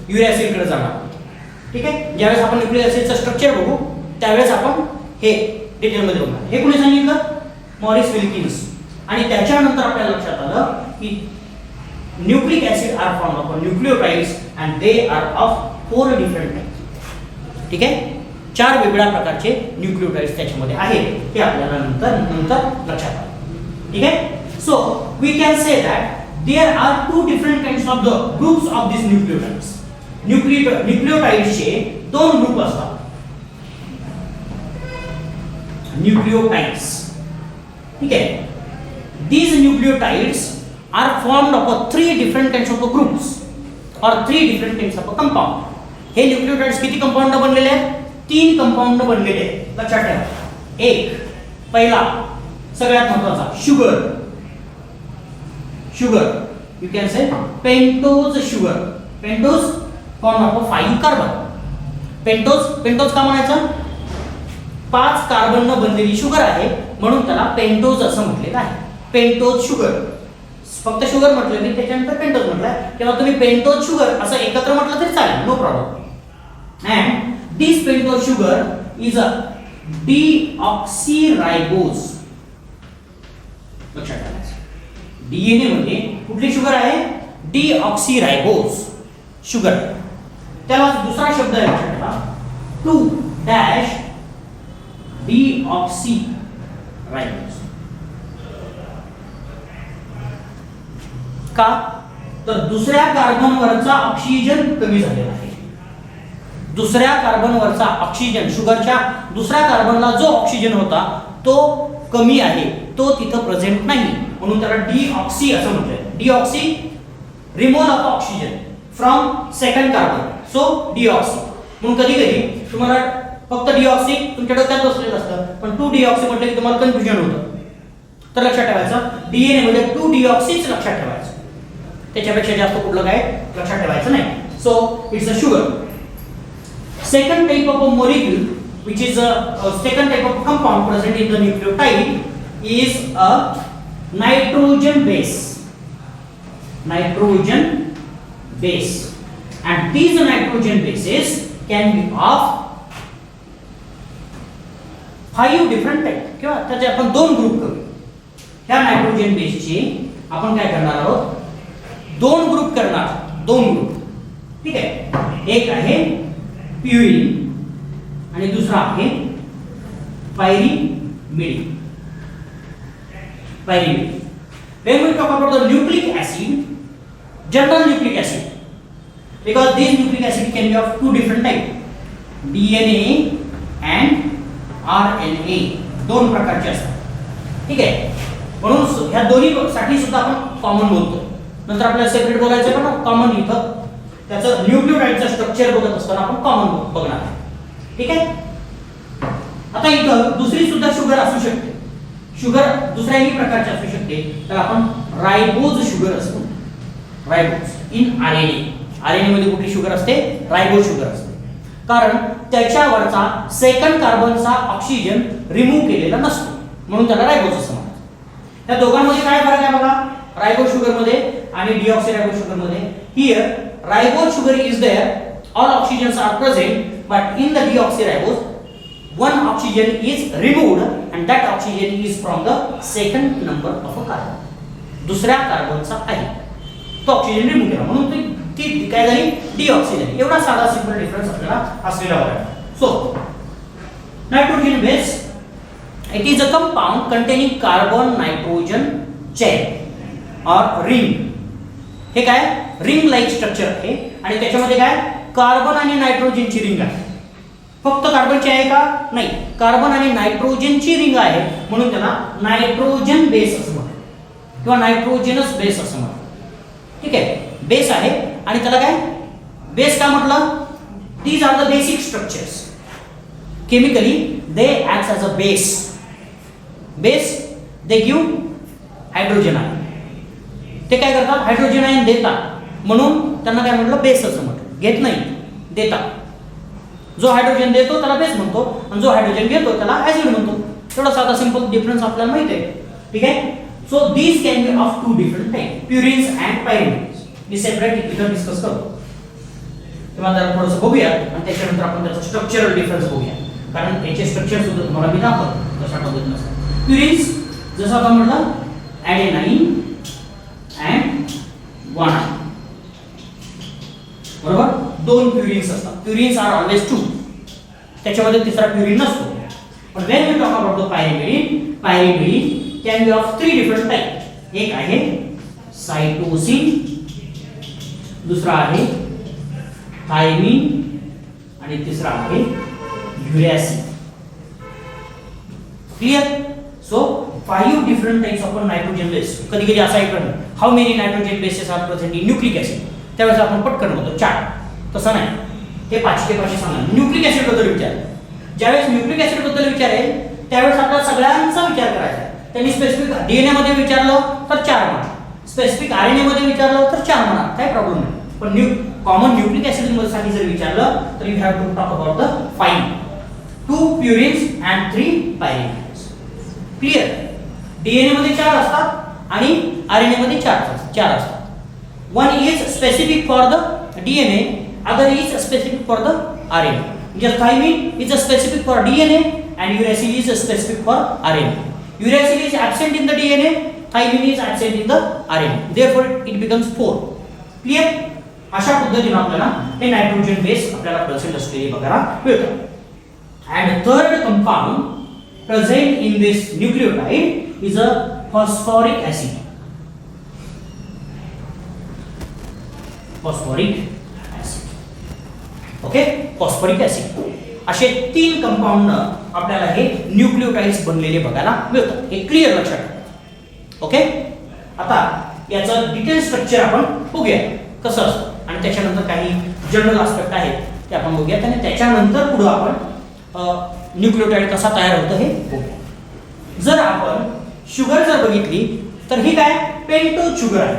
युरिक ऍसिड कडे जाणार. ठीक आहे, ज्यावेळेस आपण न्यूक्लिक ऍसिडचं स्ट्रक्चर बघू त्यावेळेस आपण हे डिटेल मध्ये बघणार. हे कोणी सांगितलं? Maurice Wilkins. आणि त्याच्यानंतर आपल्या लक्षात आलं की nucleic acid are form of nucleotides and they are of 4 different types. ठीक आहे, 4 वेगवेगळ्या प्रकारचे न्यूक्लियोटाइड्स त्याच्यामध्ये आहेत हे आपल्याला नंतर लक्षात आलं. ठीक आहे, so we can say that there are 2 different kinds of the groups of this nucleotides. न्यूक्लियोटाइड्सचे 2 ग्रुप असतात. न्यूक्लियोटाइड्स, ठीक आहे, these nucleotides are formed of 3 different kinds of groups or 3 different kinds of compound. हे nucleotides किती compound बनलेले आहेत? 3 compound बनलेले आहेत. लक्षात ठेवा. एक पहिला सगळ्यात महत्त्वाचा sugar. Sugar you can say pentose sugar. Pentose form of 5 carbon. Pentose का म्हणायचं? 5 कार्बन न बनलेली शुगर आहे म्हणून त्याला पेंटोज असं म्हटलेलं आहे. Pentose sugar. फक्त शुगर म्हटलं मी, त्याच्यानंतर पेंटोज म्हटलं, तेव्हा तुम्ही पेंटोज शुगर असं एकत्र म्हटलं तरी चालेल, no problem. And this pentose sugar is a deoxyribose. लक्षात ठेवायचं, डीएनए मध्ये कुठली शुगर आहे? Deoxyribose sugar. त्याला दुसरा शब्द आहे लक्षात ठेवा, 2 डॅश डीऑक्सीरायबोज. का? तर दुसऱ्या कार्बनवरचा ऑक्सिजन कमी झालेला आहे. दुसऱ्या कार्बनवरचा ऑक्सिजन, शुगरच्या दुसऱ्या कार्बनला जो ऑक्सिजन होता तो कमी आहे, तो तिथं प्रेझेंट नाही, म्हणून त्याला डीऑक्सी असं म्हटलं. Deoxy, removal of oxygen from second carbon, so deoxy. म्हणून कधी कधी तुम्हाला फक्त डीऑक्सी तुमच्या डोक्यात बसलेलं असतं, पण 2 डीऑक्सी म्हटलं की तुम्हाला कन्फ्युजन होतं. तर लक्षात ठेवायचं, डीएनए मध्ये 2 डीऑक्सीच लक्षात ठेवायचं, त्याच्यापेक्षा जास्त कुठलं काय लक्षात ठेवायचं नाही. So it's a sugar. Second type of a molecule, which is a second type of compound present in the nucleotide, is a nitrogen base. Nitrogen base, and these nitrogen bases can be of 5 different types. किंवा त्याचे आपण 2 group करू. ह्या nitrogen बेसचे आपण काय करणार आहोत? 2 group करणार. 2 ग्रुप, ठीक आहे. एक आहे प्युरिन आणि दुसरा आहे pyrimidine. Pyrimidine. When we talk about the nucleic acid, general nucleic acid, because this nucleic acid can be of 2 different types, DNA and RNA. 2 प्रकारचे असतात, ठीक आहे. म्हणून ह्या दोन्ही साठी सुद्धा आपण कॉमन बोलतो. नंतर आपल्याला सेपरेट बोलायचं पण कॉमन इथं त्याचं न्यूक्लियोटाइडचं स्ट्रक्चर बघत असताना आपण कॉमन बघणार, ठीक आहे. आता इथं दुसरी सुद्धा शुगर असू शकते. शुगर दुसऱ्याही प्रकारची असू शकते, तर आपण रायबोज शुगर असतो. रायबोज इन आरएनए. आरएनए मध्ये कुठली शुगर असते? रायबोज शुगर असते. कारण त्याच्यावरचा सेकंड कार्बनचा ऑक्सिजन रिमूव्ह केलेला नसतो, म्हणून त्याला रायबोज असं म्हणतात. त्या दोघांमध्ये काय फरक आहे बघा, रायबोज शुगर मध्ये आणि डीऑक्सीरायबोज शुगर मध्ये. Here ribose sugar is there, all oxygens are present, but in the deoxyribose one oxygen is removed and that oxygen is from the second number of a carbon. दुसऱ्या कार्बनचा आहे तो oxygen remove केला म्हणून ती काय झाली? Deoxy झाली. एवढा साधा सिंपल डिफरन्स आपल्याला असलेला आहे. So nitrogen base, it is a compound containing carbon nitrogen chain or ring. हे काय रिंग लाइक स्ट्रक्चर आहे आणि त्याच्यामध्ये काय कार्बन आणि नायट्रोजनची रिंग आहे. फक्त कार्बनची आहे का? नाही, कार्बन आणि नायट्रोजनची रिंग आहे म्हणून त्याला नायट्रोजन बेस असं म्हणतात किंवा नायट्रोजनस बेस असं म्हणतात, ठीक आहे. बेस आहे आणि त्याला काय बेस का म्हटलं? These are the basic structures. Chemically they act as a base. Base they give hydrogen ion. ते काय करतात? हायड्रोजन आयन देतात म्हणून त्यांना काय म्हटलं? बेस असं म्हटलं. घेत नाही, देतात. जो हायड्रोजन देतो त्याला बेस म्हणतो आणि जो हायड्रोजन घेतो त्याला ऍसिड म्हणतो. थोडा साधा सिंपल डिफरन्स आपल्याला माहिती आहे, ठीक आहे. So these can be of 2 different type, purines and pyrimidines. मी सेपरेट इथं डिस्कस करतो, तेव्हा जरा थोडंसं बघूया आणि त्याच्यानंतर आपण त्याचं स्ट्रक्चरल डिफरन्स बघूया, कारण याचे स्ट्रक्चर सुद्धा तुम्हाला मी दाखवतो कशा पद्धतीने असतात. प्युरिन्स जसं आपण म्हटलं ॲडेनाइन अँड ग्वानाइन. बरोबर, दोन प्युरिन्स असतात. प्युरिन्स आर ऑलवेज टू, त्याच्यामध्ये तिसरा प्युरिन नसतो. पण when we talk about the pyrimidine can be of 3 different type. एक आहे सायटोसिन, दुसरा आहे थायमिन आणि तिसरा आहे uracil. Clear? So 5 different types of nitrogen base. कधी कधी असा ऐकलं how many nitrogen bases are present in nucleic acid, त्यावेळेस आपण पटकन म्हणतो 4. तसं नाही, ते 5 सांगा. न्यूक्लिक ऍसिड बद्दल विचार, ज्यावेळेस न्यूक्लिक ऍसिड बद्दल विचारेल त्यावेळेस आपल्याला सगळ्यांचा विचार करायचा. त्यांनी स्पेसिफिक डीएनए मध्ये विचारलं तर 4 म्हणा, स्पेसिफिक आरएनए मध्ये विचारलं तर 4 म्हणा, काही प्रॉब्लेम नाही. पण कॉमन न्यूक्लिक ऍसिड साठी जर विचारलं तर you have to talk about the 2 purines and 3 pyrimidines. Clear? DNA मध्ये 4 असतात आणि आरएनए मध्ये 4 असतात. One is specific for the DNA, other is specific for the RNA. म्हणजे thymine is specific for DNA and uracil is specific for RNA. Uracil is absent in the DNA, thymine is absent in the RNA. Therefore it becomes 4. Clear? अशा पद्धतीने आपल्याला हे nitrogen base आपल्याला present असलेले बघायला मिळतात. And third compound present in this nucleotide is a phosphoric acid. Phosphoric acid. Okay? Phosphoric acid. असे 3 compound आपल्याला हे न्यूक्लिओटाइड्स बनलेले बघायला मिळतात. हे क्लिअर लक्षात ठेवा. ओके, आता याचं डिटेल स्ट्रक्चर आपण बघूया कसं असतं आणि त्याच्यानंतर काही जनरल आस्पेक्ट आहेत ते आपण बघूयात आणि त्याच्यानंतर पुढे आपण न्यूक्लिओटाइड कसा तयार होतं हे बघूया. जर आपण शुगर जर बघितली तर ही काय पेंटोज शुगर आहे.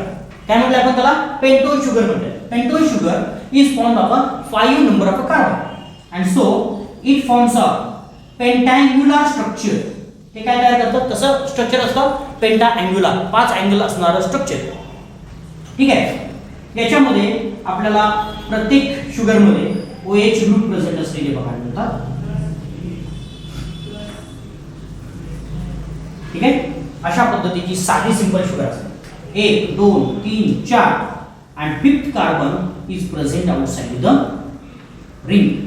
काय म्हटलं आपण त्याला? पेंटोज शुगर म्हणतात. Pentose sugar is formed of a 5 number of carbon and so it forms a pentangular structure. हे काय तयार करतात? तसं स्ट्रक्चर असतं पेंटाअँग्युलर, 5 अँगल असणारं स्ट्रक्चर. ठीक आहे, याच्यामध्ये आपल्याला प्रत्येक शुगर मध्ये OH ग्रुप प्रेझेंट असलेले बघायला मिळतात. ठीक आहे, अशा पद्धतीची साधी सिंपल शुगर असते. 1 2 3 4 and 5th carbon is present outside the ring.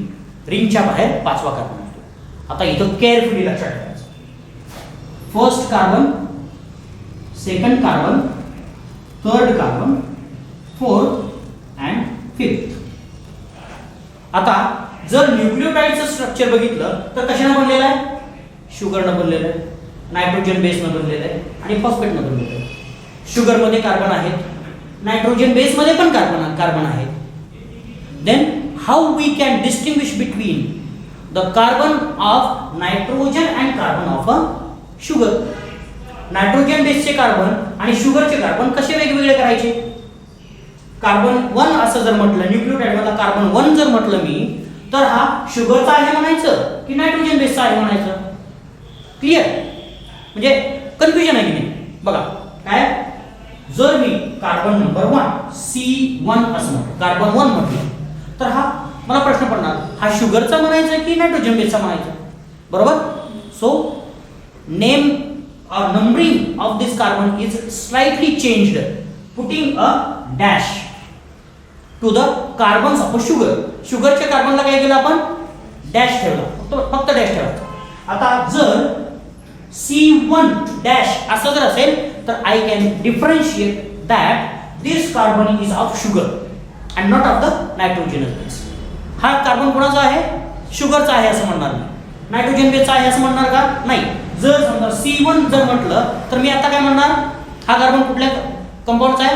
रिंगच्या बाहेर 5वा कार्बन असतो. आता इथं केअरफुली लक्षात ठेवायचं. First carbon, second carbon, third carbon, fourth and fifth. आता जर न्यूक्लिओटाइडचं स्ट्रक्चर बघितलं तर कशाने बनलेलं आहे? शुगरनं बनलेलं आहे, नायट्रोजन बेसनं बनलेलं आहे आणि फॉस्फेटनं बनलेलं आहे. शुगरमध्ये कार्बन आहेत, नायट्रोजन बेसमध्ये पण कार्बन आहेत. Then how we can distinguish between the carbon of nitrogen and carbon of a sugar. Nitrogen बेसचे कार्बन आणि शुगरचे कार्बन कसे वेगवेगळे करायचे? कार्बन 1 असं जर म्हटलं, न्यूक्लिओटाइड मधला कार्बन 1 जर म्हटलं मी, तर हा शुगरचा आहे म्हणायचं की नायट्रोजन बेसचा आहे म्हणायचं? क्लिअर? म्हणजे कन्फ्युजन आहे की नाही? बघा काय, जर मी कार्बन नंबर 1 C1 असं म्हटलं, कार्बन 1 म्हटलं, तर हा मला प्रश्न पडणार, हा शुगरचा म्हणायचा की नायट्रोजन बेसचा म्हणायचा? बरोबर. So name or numbering of this carbon is slightly changed, putting a dash to the carbons of a sugar. शुगरच्या कार्बनला काय केलं आपण? डॅश ठेवला, फक्त डॅश ठेवायचा. आता जर C1 डॅश असं जर असेल तर I can differentiate that this carbon is of sugar and not of the nitrogenous base. हा कार्बन कोणाचा आहे? शुगरचा आहे असं म्हणणार मी. नायट्रोजन बेसचा आहे असं म्हणणार का? नाही. जर समजा C1 जर म्हटलं तर मी आता काय म्हणणार? हा कार्बन कुठल्या कंपाऊंडचा आहे?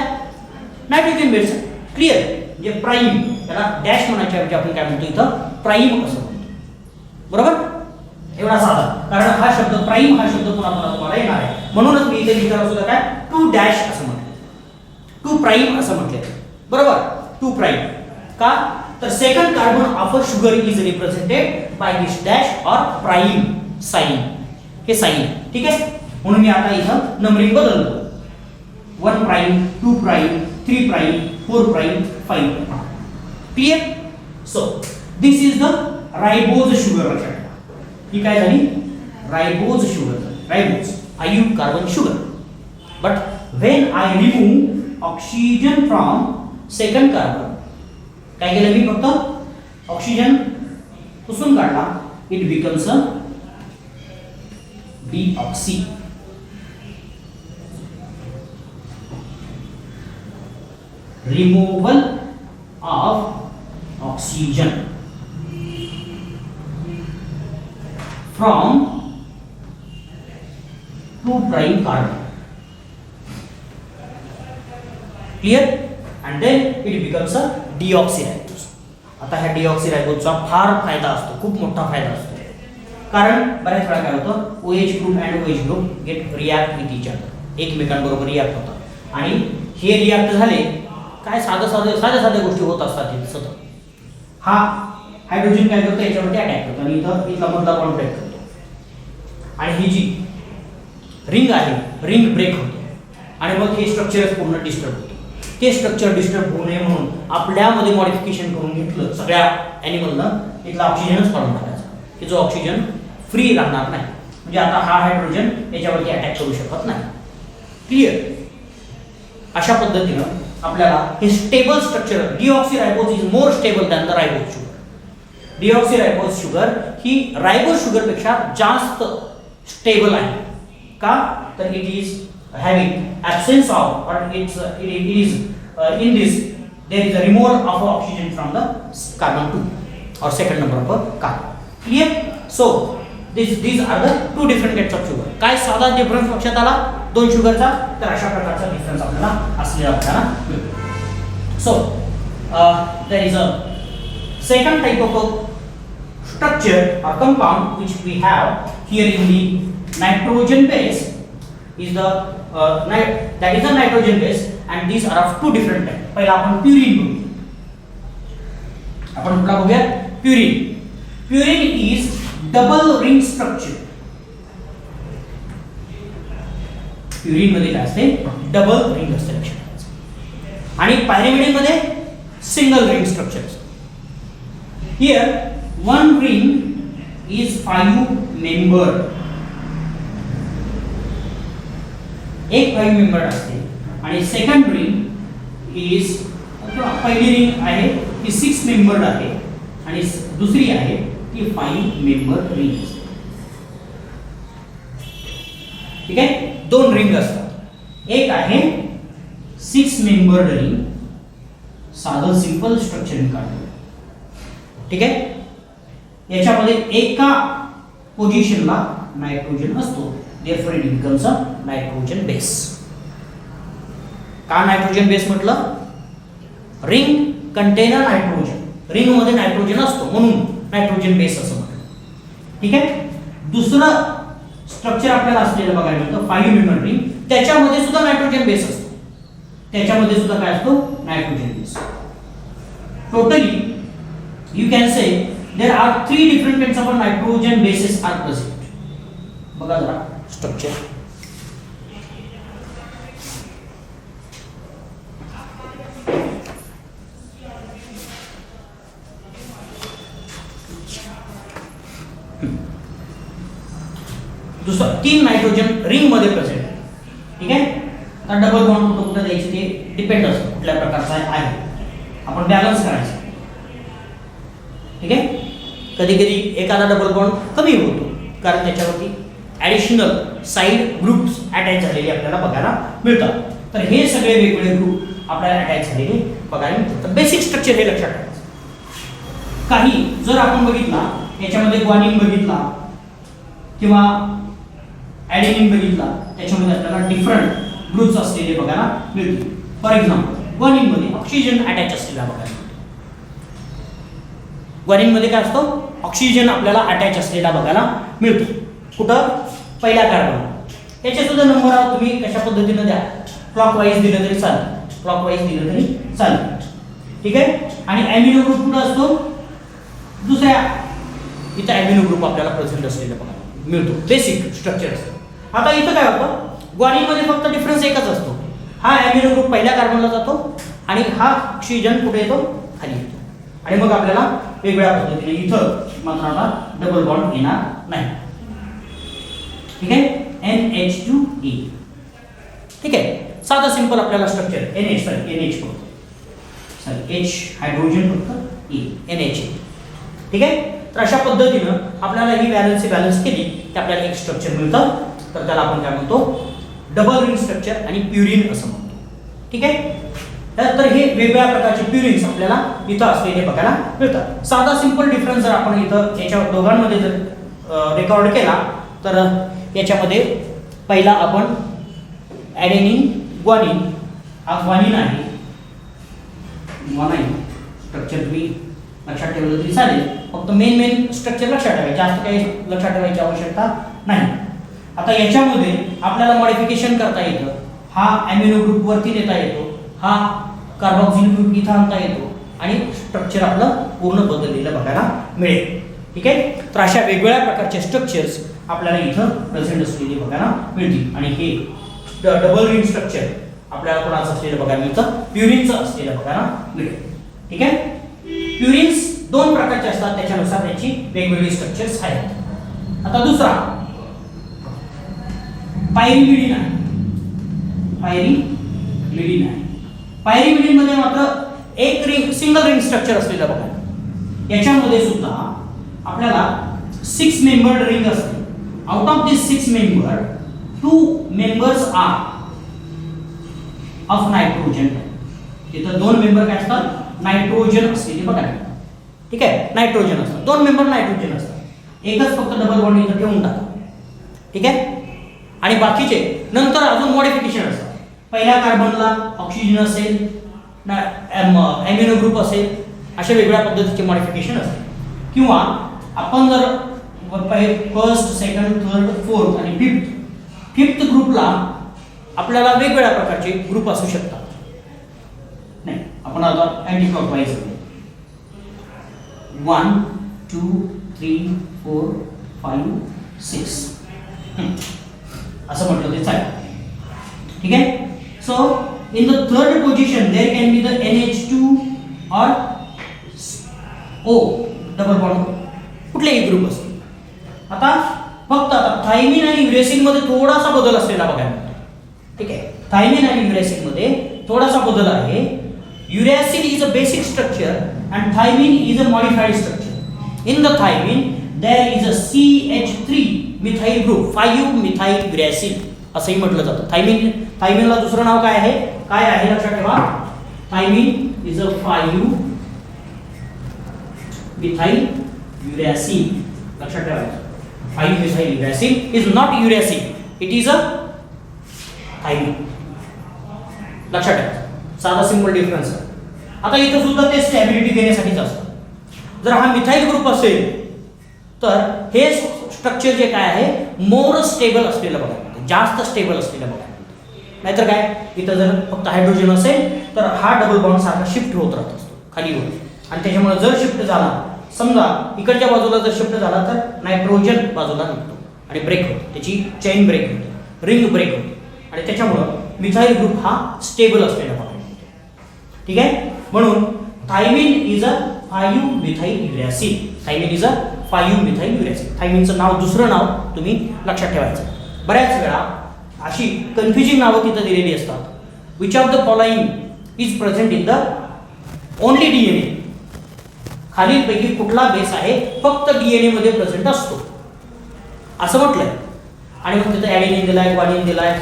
नायट्रोजन बेसचा. क्लिअर? म्हणजे प्राइम, त्याला डॅश म्हणायच्या ऐवजी आपण काय म्हणतो इथं? प्राइम असं म्हणतो. बरोबर? एवढा साधा. कारण हा शब्द प्राइम हा शब्द पुन्हा तुम्हाला येणार आहे. म्हणूनच मी इथे लिहिताना सुद्धा काय 2 डॅश असं म्हटलं. 2 प्राइम असं म्हटलं. बरोबर? 2 प्राइम. का? तर second carbon of a sugar is represented by this dash or prime sign. हे साइन. ठीक आहे? म्हणून मी आता इथं नंबरिंग बदलतो. 1 prime, 2 prime, 3 prime, 4 prime, 5 prime. Clear? So this is the ribose sugar. ही काय झाली? Ribose sugar. Ribose 5 carbon sugar. But when I remove oxygen from second carbon, काय केलं मी फक्त ऑक्सिजन पुसून काढला, it becomes a deoxy. Removal of oxygen from 2' carbon. Clear? And then it becomes a deoxyribose. आता ह्या डीऑक्सीरायबोजचा फार फायदा असतो, खूप मोठा फायदा असतो. कारण बऱ्याच वेळा काय होतं, OH group and OH group get react with each other, एकमेकांबरोबर रिॲक्ट होतात आणि हे रिॲक्ट झाले काय साध्या गोष्टी होत असतात इथे सतत. हा हायड्रोजन काय करतो, याच्यावरती अटॅक करतो आणि इथं इथला मधला बॉन्ड ब्रेक करतो आणि ही जी रिंग आहे, रिंग ब्रेक होते आणि मग हे स्ट्रक्चर पूर्ण डिस्टर्ब होते. ते स्ट्रक्चर डिस्टर्ब होऊ नये म्हणून आपल्यामध्ये मॉडिफिकेशन करून घेतलं सगळ्या ॲनिमलनं, इथला ऑक्सिजनच काढून टाकायचा की जो ऑक्सिजन फ्री राहणार नाही. म्हणजे आता हा हायड्रोजन याच्यावरती अटॅक करू शकत नाही. क्लिअर? अशा पद्धतीनं आपल्याला हे stable structure, deoxyribose is more stable than the ribose sugar. Deoxyribose sugar ही रायबोज शुगर पेक्षा जास्त स्टेबल आहे. का? तर it is having absence of, or it is in this there is a removal of oxygen from the carbon 2 or second number of carbon. Clear? So these are the two different kinds of sugar. काय साधा difference लक्षात आला दोन शुगरचा? तर अशा प्रकारचा difference आपल्याला असलेला आपल्याला मिळतो. So there is a second type of structure or compound which we have here in the nitrogen base is the that is the nitrogen base and these are of two different types. पहिला आपण purine बघू. आपण कुठला बघूया? Purine. Purine is double ring structure. Purine मध्ये काय असते? Double ring असते लक्षात. आणि पायरिमिडीन मध्ये सिंगल रिंग स्ट्रक्चर असते. Here one ring is 5 member. एक 5 मेंबर असते आणि सेकंड रिंग इज पहिली रिंग आहे ती 6 मेंबर्ड आहे आणि दुसरी आहे ती 5 मेंबर रिंग असते. ठीक आहे? दोन रिंग असतात. एक आहे 6 मेंबर्ड रिंग, साधं सिंपल स्ट्रक्चर काढलं. ठीक आहे? याच्यामध्ये एका पोझिशनला नायट्रोजन असतो. Therefore it becomes a nitrogen base. का नायट्रोजन बेस म्हटलं? रिंग कंटेन नायट्रोजन, रिंग मध्ये नायट्रोजन असतो म्हणून नायट्रोजन बेस असं म्हणतात. ठीक आहे? दुसरं स्ट्रक्चर आपल्याला असलेलं बघायला मिळतं 5 मेंबर रिंग, त्याच्यामध्ये सुद्धा नायट्रोजन बेस असतो. त्याच्यामध्ये सुद्धा काय असतो? Nitrogen base. Totally you can say there are 3 different kinds of nitrogen bases are present. बघा जरा स्ट्रक्चर. दुसरं 3 नायट्रोजन रिंग मध्ये प्रेझेंट. ठीक आहे? तर डबल बॉन्ड कुठं द्यायचे ते डिपेंड असतं कुठल्या प्रकारचा आहे, आपण बॅलन्स करायचं. ठीक आहे? कधी कधी एखादा डबल बॉन्ड कमी होतो कारण त्याच्यावरती ॲडिशनल साईड ग्रुप्स अटॅच झालेले आपल्याला बघायला मिळतात. तर हे सगळे वेगवेगळे ग्रुप आपल्याला अटॅच झालेले बघायला मिळतात. तर बेसिक स्ट्रक्चर हे लक्षात ठेवायचं. काही जर आपण बघितला याच्यामध्ये ग्वानिन बघितला किंवा ॲडेनिन बघितला, त्याच्यामध्ये आपल्याला डिफरंट ग्रुप्स असलेले बघायला मिळतील. फॉर एक्झाम्पल ग्वानिन मध्ये ऑक्सिजन अटॅच असलेला बघायला मिळतो. ग्वानिन मध्ये काय असतो? ऑक्सिजन आपल्याला अटॅच असलेला बघायला मिळतो. कुठं? पहिल्या कार्बन. याचे सुद्धा नंबर तुम्ही कशा पद्धतीने द्या, क्लॉकवाईज दिलं तरी चालेल, क्लॉकवाईज दिलं तरी चालेल. ठीक आहे? आणि ॲमिनो ग्रुप कुठं असतो? दुसऱ्या इथं ॲमिनो ग्रुप आपल्याला प्रेझेंट असलेला बघायला मिळतो. बेसिक स्ट्रक्चर असतं. आता इथं काय होतं? ग्वानिनमध्ये फक्त डिफरन्स एकच असतो. हा ॲमिनो ग्रुप पहिल्या कार्बनला जातो आणि हा ऑक्सिजन कुठे येतो? खाली येतो. आणि मग आपल्याला वेगळ्या पद्धतीने इथं मात्र आता डबल बॉन्ड येणार नाही. ठीक आहे? NH2E. ठीक आहे. साधं सिंपल आपल्याला स्ट्रक्चर NH H हायड्रोजन फक्त NH. ठीक आहे. तर अशा पद्धतीनं आपल्याला ही बॅलन्स केली की आपल्याला एक स्ट्रक्चर मिळतं. तर त्याला आपण काय म्हणतो, डबल रिंग स्ट्रक्चर आणि प्युरिन असं म्हणतो. ठीक आहे. तर हे वेगवेगळ्या प्रकारचे प्युरिन्स आपल्याला इथं असलेले बघायला मिळतात. साधा सिंपल डिफरन्स जर आपण इथं याच्या दोघांमध्ये जर रेकॉर्ड केला तर याच्यामध्ये पहिला आपण ॲडेनिन ग्वानिन, हा ग्वानिन आहे. ग्वानाइन स्ट्रक्चर तुम्ही लक्षात ठेवलं तरी चालेल, फक्त मेन स्ट्रक्चर लक्षात ठेवायचे, जास्त काही लक्षात ठेवायची आवश्यकता नाही. आता याच्यामध्ये आपल्याला मॉडिफिकेशन करता येतं. हा अॅमिनो ग्रुप वरती नेता येतो, हा कार्बोक्सिल ग्रुप इथं आणता येतो आणि स्ट्रक्चर आपलं पूर्ण बदललेलं बघायला मिळेल. ठीक आहे. तर अशा वेगवेगळ्या प्रकारचे स्ट्रक्चर्स आपल्याला इथं प्रेझेंट असलेले बघायला मिळतील. आणि हे डबल रिंग स्ट्रक्चर आपल्याला कोणाचं असलेलं बघायला मिळतं, प्युरिनचं असलेलं बघायला मिळेल. ठीक आहे. प्युरिन्स दोन प्रकारचे असतात, त्याच्यानुसार त्याची वेगवेगळी स्ट्रक्चर्स आहेत. आता दुसरा पायरिमिडिन आहे. पायरिमिडिन मध्ये मात्र एक रिंग, सिंगल रिंग स्ट्रक्चर असलेलं बघा. याच्यामध्ये सुद्धा आपल्याला 6 मेंबर्ड रिंग असते. Out of this 6 member 2 members are of nitrogen. तिथं 2 मेंबर काय असतात, नायट्रोजन असलेले बघा. ठीक आहे. नायट्रोजन असतात, 2 मेंबर नायट्रोजन असतात. एकच फक्त डबल बॉन्ड इथं ठेवून टाका. ठीक आहे. आणि बाकीचे नंतर अजून मॉडिफिकेशन असतात. पहिल्या कार्बनला ऑक्सिजन असेल, ॲमिनो ग्रुप असेल, अशा वेगवेगळ्या पद्धतीचे मॉडिफिकेशन असते. किंवा आपण जर फर्स्ट, सेकंड, थर्ड, फोर्थ आणि फिफ्थ ग्रुपला आपल्याला वेगवेगळ्या प्रकारचे ग्रुप असू शकतात. नाही, आपण आता अँटी क्लॉकवाईज 1 2 3 4 5 6 असं म्हटलं ते चालेल. ठीक आहे. So in the third position there can be the NH2 और O डबल बॉन्ड, कुठलेही ग्रुप असतील. आता फक्त थायमिन आणि युरेसिन मध्ये थोडासा बदल असलेला बघायला मिळतो. ठीक आहे. थायमिन आणि युरेसिन मध्ये थोडासा बदल आहे. Uracil is a basic structure and thymine is a modified structure. In the thymine there is a CH3 methyl group, 5 methyl uracil असंही म्हटलं जातं. थायमिनला दुसरं नाव काय आहे? लक्षात ठेवा. Thymine is a 5 methyl uracil. लक्षात ठेवायचं, 5 methyl uracil is not uracil, it is a thymine. लक्षात ठेवा, साधा सिंपल डिफरन्स. आता इथं सुद्धा ते स्टॅबिलिटी देण्यासाठीच असतं. जर हा मिथाइल ग्रुप असेल तर हे स्ट्रक्चर जे काय आहे, मोर स्टेबल असलेलं बघा, जास्त स्टेबल असलेलं बघा. नाहीतर काय, इथं जर फक्त हायड्रोजन असेल तर हा डबल बॉन्ड सारखा शिफ्ट होत राहत असतो खाली वर. आणि त्याच्यामुळे जर शिफ्ट झाला, समजा इकडच्या बाजूला जर शिफ्ट झाला तर नायट्रोजन बाजूला निघतो आणि ब्रेक होतो, त्याची चेन ब्रेक होते, रिंग ब्रेक होते. आणि त्याच्यामुळं मिथाइल ग्रुप हा स्टेबल असलेला बघा. ठीक आहे. म्हणून thymine is a 5 methyl uracil. Thymine is a 5 methyl uracil. थायमिनचं नाव, दुसरं नाव तुम्ही लक्षात ठेवायचं. बऱ्याच वेळा अशी कन्फ्युजिंग नावं तिथं दिलेली असतात. Which of the following is present in the only DNA. खालीलपैकी कुठला बेस आहे फक्त DNA मध्ये प्रेझेंट असतो असं म्हटलंय. आणि मग तिथं ॲडेनिन दिलाय, ग्वानिन दिलाय,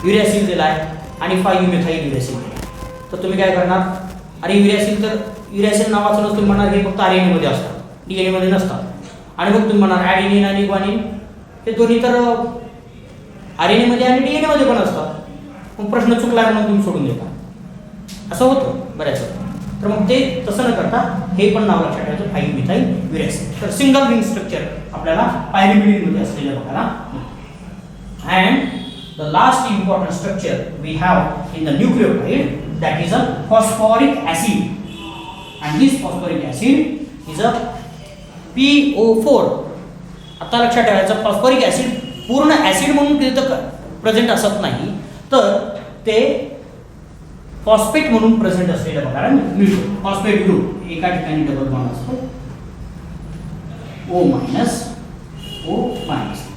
युरेसिन दिलाय आणि 5 मिथाइल युरेसिन दिलाय. तर तुम्ही काय करणार, अरे युरेसिन नावाचं तुम्ही म्हणणार हे फक्त RNA मध्ये असतात, DNA मध्ये नसतात. आणि मग तुम्ही म्हणणार ॲडेनिन आणि ग्वानिन हे दोन्ही तर RNA मध्ये आणि DNA मध्ये पण असतात. मग प्रश्न चुकला म्हणून तुम्ही सोडून देता. असं होतं बऱ्याच वेळा. तर मग ते तसं न करता हे पण नाव लक्षात ठेवायचं, 5 मिथाइल युरेसिन. तर सिंगल रिंग स्ट्रक्चर आपल्याला पायरिमिडिन मध्ये असलेलं बघायला. And the last important structure we have in the nucleotide, that is a phosphoric acid, and this phosphoric acid is a PO4. आता लक्षात ठेवायचं, फॉस्फोरिक ऍसिड पूर्ण ऍसिड म्हणून तिथं प्रेझेंट असत नाही, तर ते फॉस्फेट म्हणून प्रेझेंट असलेलं बघायला मिळतो. फॉस्फेट ग्रुप एका ठिकाणी डबल बॉन्ड असतो, O-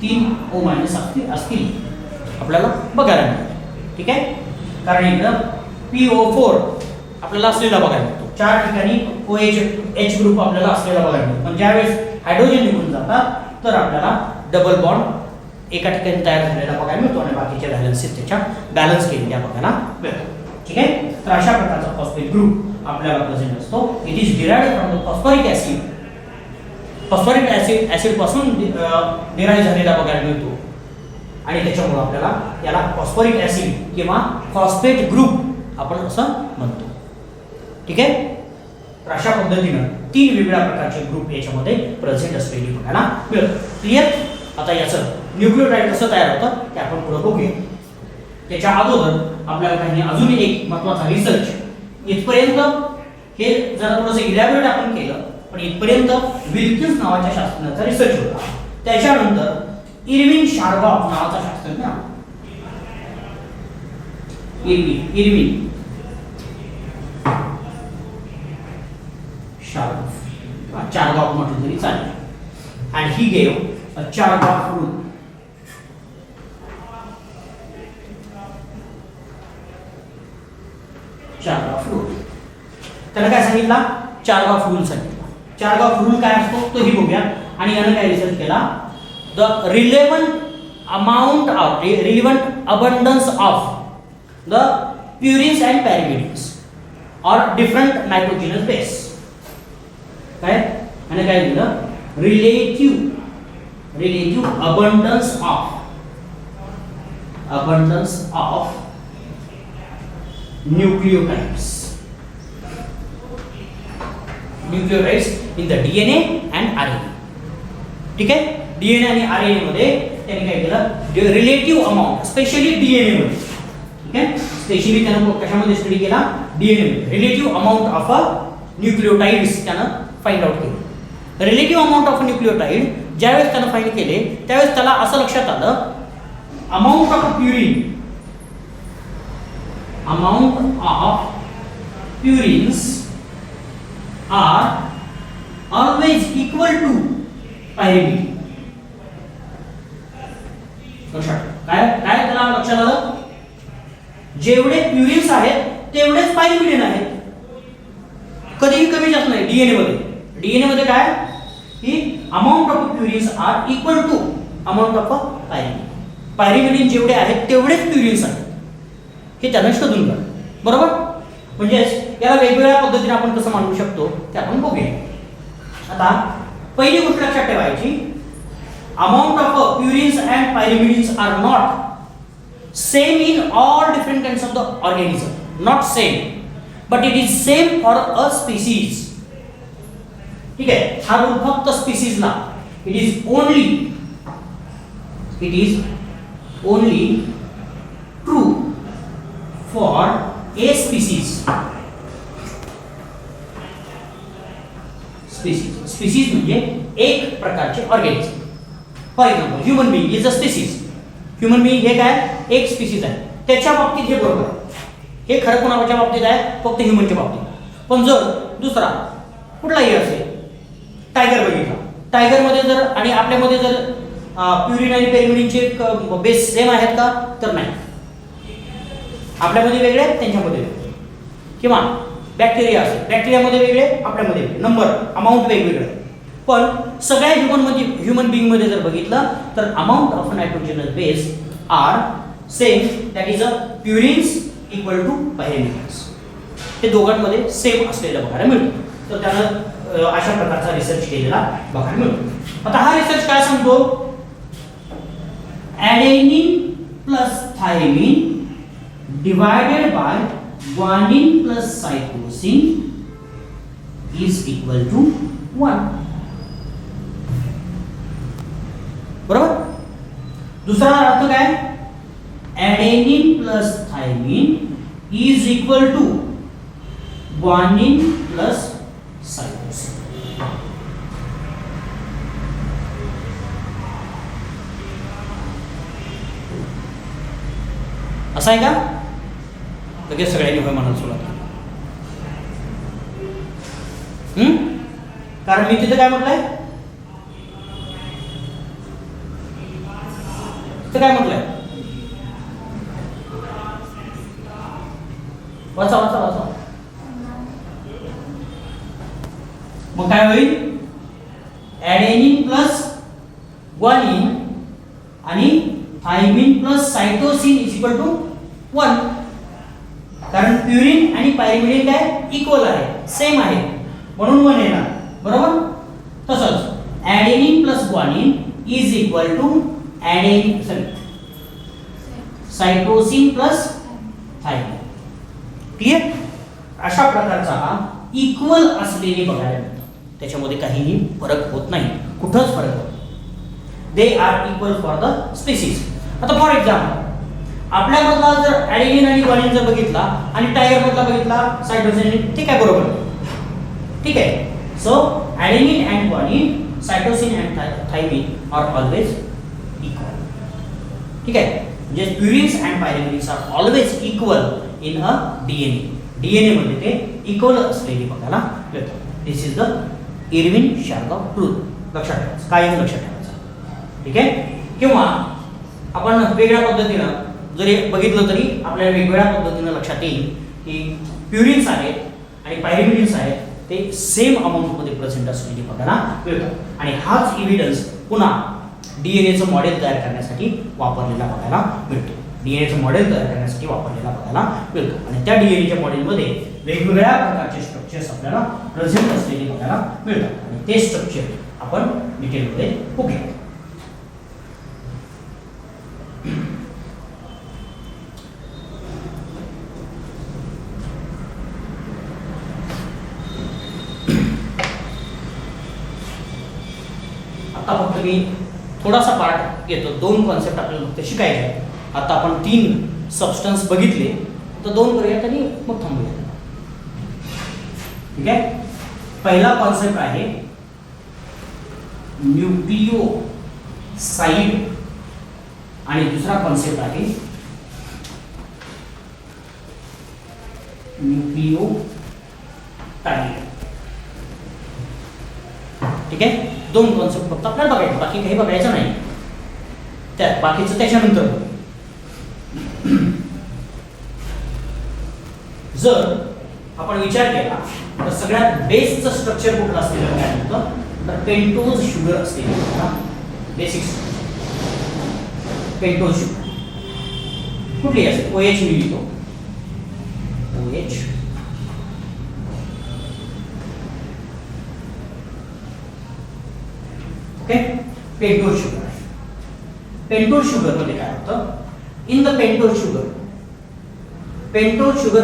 3 O- असतील. आपल्याला बघायला मिळतो. ठीक आहे, कारण इकडं PO4 आपल्याला असलेला बघायला मिळतो. 4 ठिकाणी OH ग्रुप आपल्याला असलेला बघायला मिळतो. पण ज्यावेळेस हायड्रोजन निघून जातात तर आपल्याला डबल बॉन्ड एका ठिकाणी तयार झालेला बघायला मिळतो आणि बाकीचे व्हॅलन्सीज त्याच्या बॅलन्स केलेल्या बघायला मिळतो. ठीक आहे, तर अशा प्रकारचा फॉस्फेट ग्रुप आपल्याला प्रेझेंट असतो. It is derived from the phosphoric acid. Phosphoric acid पासून डिराइव्ह झालेला बघायला मिळतो आणि त्याच्यामुळे आपल्याला याला फॉस्फरिक ऍसिड किंवा फॉस्फेट ग्रुप आपण असं म्हणतो. ठीक आहे, तर अशा पद्धतीनं 3 वेगवेगळ्या प्रकारचे ग्रुप याच्यामध्ये प्रेझेंट असलेली बघायला मिळतात. क्लिअर? आता याचं न्यूक्लियोटाइड कसं तयार होतं ते आपण पुढे बघूया. त्याच्या अगोदर आपल्याला काही अजून एक महत्त्वाचा रिसर्च इथपर्यंत हे जरा थोडंसं इलॅबोरेट आपण केलं, पण इथपर्यंत विल्किन्स नावाच्या शास्त्रज्ञाचा रिसर्च होता. त्याच्यानंतर इरविन शार्गॉफ नावाचा शास्त्रज्ञ इरविन शार्गॉफ, चार्गॉफ म्हटलं तरी चालेल. And he gave a Chargaff rule. Chargaff rule त्याला काय सांगितला? चार्गॉफ रूल सांगितला. चार्गॉफ रूल काय असतो तोही बघूया. आणि यानं काय रिसर्च केला? The relevant amount of relevant abundance of the purines and pyrimidines or different nitrogenous base. काय यानं काय दिलं? Relative abundance of nucleotides in the DNA and RNA. ठीक आहे, DNA आणि RNA मध्ये त्यांनी काय केलं? रिलेटिव्ह अमाउंट, स्पेशली DNA मध्ये. ठीक आहे, स्पेशली त्यानं कशामध्ये स्टडी केला? DNA मध्ये. रिलेटिव्ह अमाउंट ऑफ न्यूक्लियोटाइड्स त्यानं फाइंड आउट केले. रिलेटिव्ह अमाउंट ऑफ न्यूक्लियोटाइड ज्यावेळेस त्यानं फाइंड केले त्यावेळेस त्याला असं लक्षात आलं, amount of purine purines are always equal to pyrimidine. काय त्याला लक्षात आलं? जेवढे प्युरिन्स आहेत तेवढेच पायरिमिडिन आहेत. कधीही कमी जास्त नाही. डीएनए मध्ये काय की amount of purines are equal to amount of pyrimidine. Pyrimidine जेवढे आहेत तेवढेच प्युरिन्स आहेत हे त्यानं शोधून काढलं. बरोबर? म्हणजे याला वेगवेगळ्या पद्धतीने आपण कसं मांडू शकतो ते आपण बघूया. आता पहिली गोष्ट लक्षात ठेवायची, amount of purines and pyrimidines are not same in all different kinds of the organism. Not same, but it is same for a species. ठीक आहे, हा रूल फक्त स्पीसीजला. It is only true for a species. म्हणजे एक प्रकारचे organism. For example human being is a species. Human being हे काय? एक स्पीसीज आहे. त्याच्या बाबतीत हे बरोबर आहे. हे खरं कोणाच्या बाबतीत आहे? फक्त ह्युमनच्या बाबतीत. पण जर दुसरा कुठलाही असेल, टायगर बघितला, टायगरमध्ये जर आणि आपल्यामध्ये जर प्युरिन आणि पेरिमिडिनचे बेस सेम आहेत का? तर नाही. आपल्यामध्ये वेगळे त्यांच्यामध्ये वेगळे. किंवा बॅक्टेरिया असेल, बॅक्टेरियामध्ये वेगळे आपल्यामध्ये वेगळे, नंबर अमाऊंट वेगवेगळे. पण सगळ्या ह्युमन बिईंगमध्ये जर बघितलं तर amount of nitrogenous base are same. That is a purines equal to pyrimidines. हे दोघांमध्ये सेम असलेलं बघायला मिळतं. तर त्यानं अशा प्रकारचा रिसर्च केलेला बघायला मिळतो. आता हा रिसर्च काय सांगतो? Adenine plus thymine divided by guanine plus cytosine is equal to 1. बरोबर? दुसरा अर्थ काय? Adenine plus thymine is equal to guanine plus cytosine. असं आहे का? लगेच सगळ्यांनी होय म्हणायला सुरुवात केली. कारण मी तिथे काय म्हटलंय? तिथे काय म्हटलंय? वाचा वाचा वाचा. मग काय होईल? ॲडेनिन प्लस ग्वानिन आणि thymine plus cytosine is equal to 1. कारण प्युरिन आणि पायरिमिडिन काय इक्वल आहे, सेम आहे, म्हणून 1 येणार. बरोबर. तसंच adenine plus guanine is equal to cytosine plus thymine. Clear? अशा प्रकारचा हा इक्वल असलेले बघायला मिळतं. त्याच्यामध्ये काहीही फरक होत नाही, कुठंच फरक होत नाही. They are equal for the species. आता फॉर एक्झाम्पल आपल्यामधला जर ॲडेनिन आणि ग्वानिन जर बघितला आणि टायगर मधला बघितला सायटोसिन, ठीक आहे, बरोबर, ठीक आहे. So adenine and guanine, cytosine and thymine are always equal. ठीक आहे. म्हणजे purines and pyrimidines are always equal in a DNA. DNA मध्ये ते इक्वल असलेली बघायला मिळतं. This is the Irwin Sherlock truth. लक्षात ठेवायचं, कायम लक्षात ठेवायचं. ठीक आहे. किंवा आपण वेगळ्या पद्धतीनं जरी बघितलं तरी आपल्याला वेगवेगळ्या पद्धतीनं लक्षात येईल की प्युरिन्स आहेत आणि पायरिमिडिन्स आहेत ते सेम अमाऊंटमध्ये प्रेझेंट असलेली बघायला मिळतं. आणि हाच एव्हिडन्स पुन्हा डीएनएचं मॉडेल तयार करण्यासाठी वापरलेला बघायला मिळतो. डीएनएचं मॉडेल तयार करण्यासाठी वापरलेला बघायला मिळतो. आणि त्या डीएनएच्या मॉडेलमध्ये वेगवेगळ्या प्रकारचे स्ट्रक्चर्स आपल्याला प्रेझेंट असलेले बघायला मिळतात. आणि ते स्ट्रक्चर आपण डिटेलमध्ये बघूया. आता फक्त मी थोडासा पार्ट घेतो. 2 कॉन्सेप्ट आपल्याला फक्त शिकायचे आहेत. आता आपण 3 सबस्टन्स बघितले, तर 2 करूयात आणि मग थांबूया. ठीक आहे. पहिला कॉन्सेप्ट आहे न्यूक्लिओसाइड आणि दुसरा कॉन्सेप्ट आहे न्यूक्लियोटाइड. ठीक आहे. 2 कॉन्सेप्ट फक्त आपल्याला बघायचे, बाकी काही बघायचं नाही. त्यात बाकीचं त्याच्यानंतर. जर आपण विचार केला तर सगळ्यात बेसचं स्ट्रक्चर कुठलं असलेलं काय म्हणतं, तर पेंटोज शुगर असलेलं. बेसिक पेंटोज शुगर कुठली असेल? OH मी लिहितो. OH okay. पेंटोज शुगर आहे. पेंटोज शुगर मध्ये काय होतं? In the pentose sugar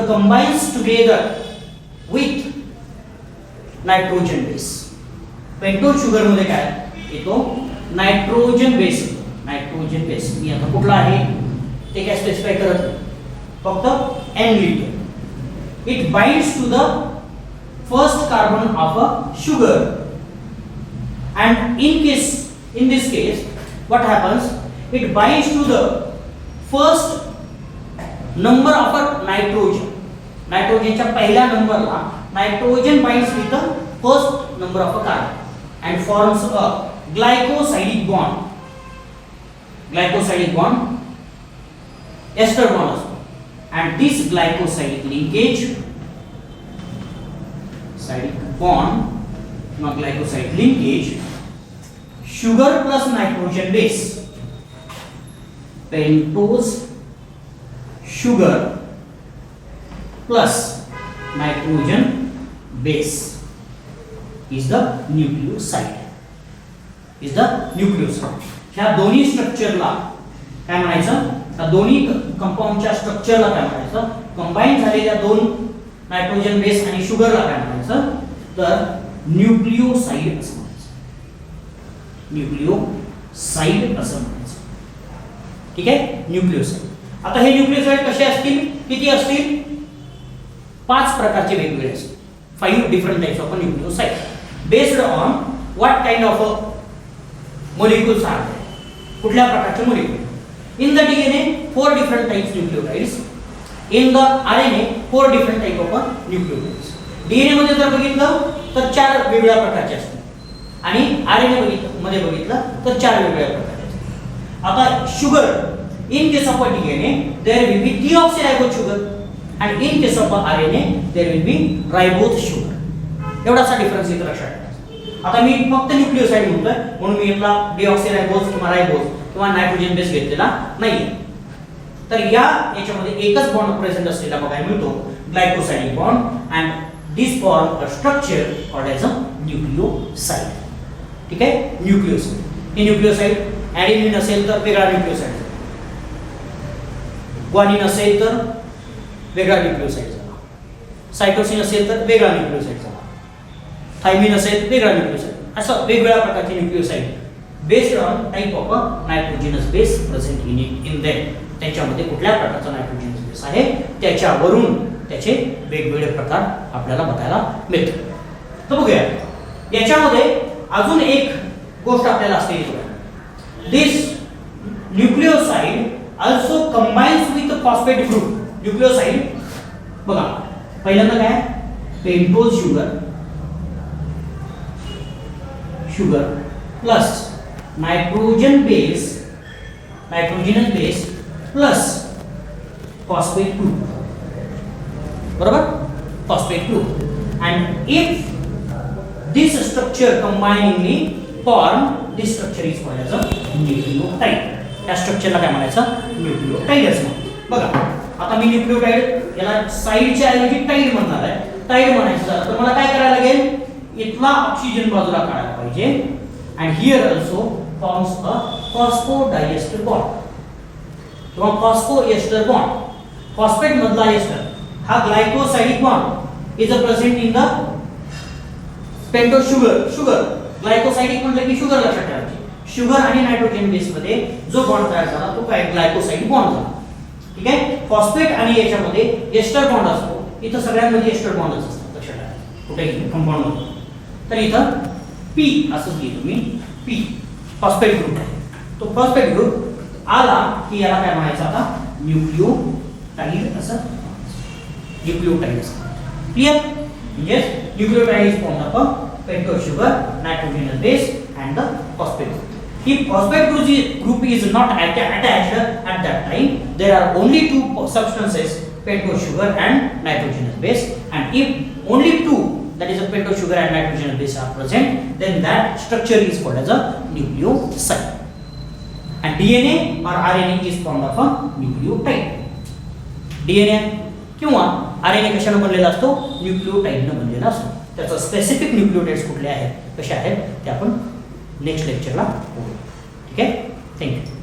combines together with nitrogen base. Pentose sugar मध्ये काय येतो? नायट्रोजन बेस येतो. नायट्रोजन बेस मी आता कुठला आहे ते काय स्पेसिफाय करत नाही, फक्त N लिहितो. It binds to the first carbon of a sugar. And in this case, what happens? It binds to the first number of a nitrogen. नायट्रोजनच्या पहिल्या नंबरला nitrogen binds with the first number of a carbon and forms a glycosidic bond. Glycosidic bond, ester bond also. And this glycosidic linkage, glycoside linkage, sugar plus nitrogen base, pentose sugar plus nitrogen base is the nucleoside. ह्या दोन्ही स्ट्रक्चरला काय म्हणायचं? त्या दोन्ही कंपाऊंडच्या स्ट्रक्चरला काय म्हणायचं? Combine झालेल्या 2 nitrogen base आणि शुगरला काय म्हणायचं? तर न्यूक्लिओसाइड असं म्हणायचं. न्यूक्लिओसाइड असं म्हणायचं. ठीक आहे. न्यूक्लिओसाइड. आता हे न्यूक्लिओसाइड कसे असतील? किती असतील? 5 प्रकारचे वेगवेगळे असतील. 5 different types of nucleoside based on what kind of molecules are. कुठल्या प्रकारचे molecule? In the DNA 4 different types nucleotides. In the RNA 4 different type of nucleotides. DNA मध्ये जर बघितलं तर 4 वेगवेगळ्या प्रकारचे असतात आणि आरएनए मध्ये बघितलं तर 4 वेगवेगळ्या प्रकारचे असतात. आता sugar, in case of DNA there will be deoxyribose sugar. and in case of RNA there will be ribose sugar. एवढासा डिफरन्स इथे लक्षात ठेवायचा. आता मी फक्त न्यूक्लिओसाइड म्हणतोय म्हणून मी यातला डीऑक्सिरायबोज किंवा रायबोज किंवा नायट्रोजन बेस घेतलेला नाहीये. तर याच्यामध्ये एकच बॉन्ड प्रेझेंट असलेला बघायला मिळतो, glycosidic bond, and this form a structure called as a nucleoside. ठीक आहे, न्यूक्लिओसाइड. हे न्यूक्लिओसाइड ॲडेनिन असेल तर वेगळा न्यूक्लिओसाइड, ग्वानिन असेल तर वेगळा न्यूक्लिओसाइड झाला, सायटोसिन असेल तर वेगळा न्यूक्लिओसाइड झाला, थायमिन असेल तर वेगळा न्यूक्लिओसाइड. असं वेगवेगळ्या प्रकारचे nucleoside based on type of a nitrogenous base present in them. त्याच्यामध्ये कुठल्या प्रकारचा नायट्रोजिनस बेस आहे त्याच्यावरून त्याचे वेगवेगळे प्रकार आपल्याला बघायला मिळतात. तर बघूया याच्यामध्ये अजून एक गोष्ट आपल्याला असते, दिस न्यूक्लिओसाइड also combines with the phosphate group. न्यूक्लिओसाइड बघा पहिल्यांदा काय, pentose sugar plus nitrogenous base plus phosphate group, बरोबर, phosphate group. and if this structure combiningly form, this structure is called as a nucleotide. या स्ट्रक्चरला काय म्हणायचं, न्यूक्लिओटाइड असं. बघा आता मी न्यूक्लिओटाइड याला साइडच्या ऐवजी टाइड म्हणणार आहे. टाइड म्हणायचं झालं तर मला काय करायला लागेल, इथला ऑक्सिजन बाजूला काढायला पाहिजे, and here also forms a phosphodiester bond किंवा फॉस्फोएस्टर बॉन्ड. फॉस्फेट मधला एस्टर हा glycosidic bond is present in the pentose sugar. Glycosidic म्हटलं की शुगर लक्षात ठेवायची. शुगर आणि नायट्रोजन बेस मध्ये जो बॉन्ड तयार झाला तो काय, ग्लायकोसाइड बॉन्ड झाला. ठीक आहे, फॉस्फेट आणि याच्यामध्ये एस्टर बॉन्ड असतो. इथं सगळ्यांमध्ये एस्टर बॉन्डच असतात लक्षात ठेवा, कुठेही कंपाऊंड मध्ये. तर इथं पी असं लिहितो मी, पी फॉस्फेट ग्रुप आहे. तो फॉस्फेट ग्रुप आला की याला काय म्हणायचं आता, न्यूक्लिओटाइड असं. न्यूक्लिओटाइड असं क्लियर. म्हणजे nucleotide is formed of pentose sugar, nitrogenous base and the phosphate group. If phosphate group is not attached at that time, there are only two substances, pentose sugar and nitrogenous base, and if only two, that is a pentose sugar and nitrogenous base are present, then that structure is called as a nucleoside. And DNA or RNA is formed of a nucleotide. DNA किंवा RNA कशाने बनलेला असतो, न्यूक्लिओटाइडने बनलेला असतो. त्याचा specific न्यूक्लिओटाइड्स कुठले आहेत, कसे आहेत ते आपण नेक्स्ट लेक्चरला बोलू. ठीक आहे, थँक्यू.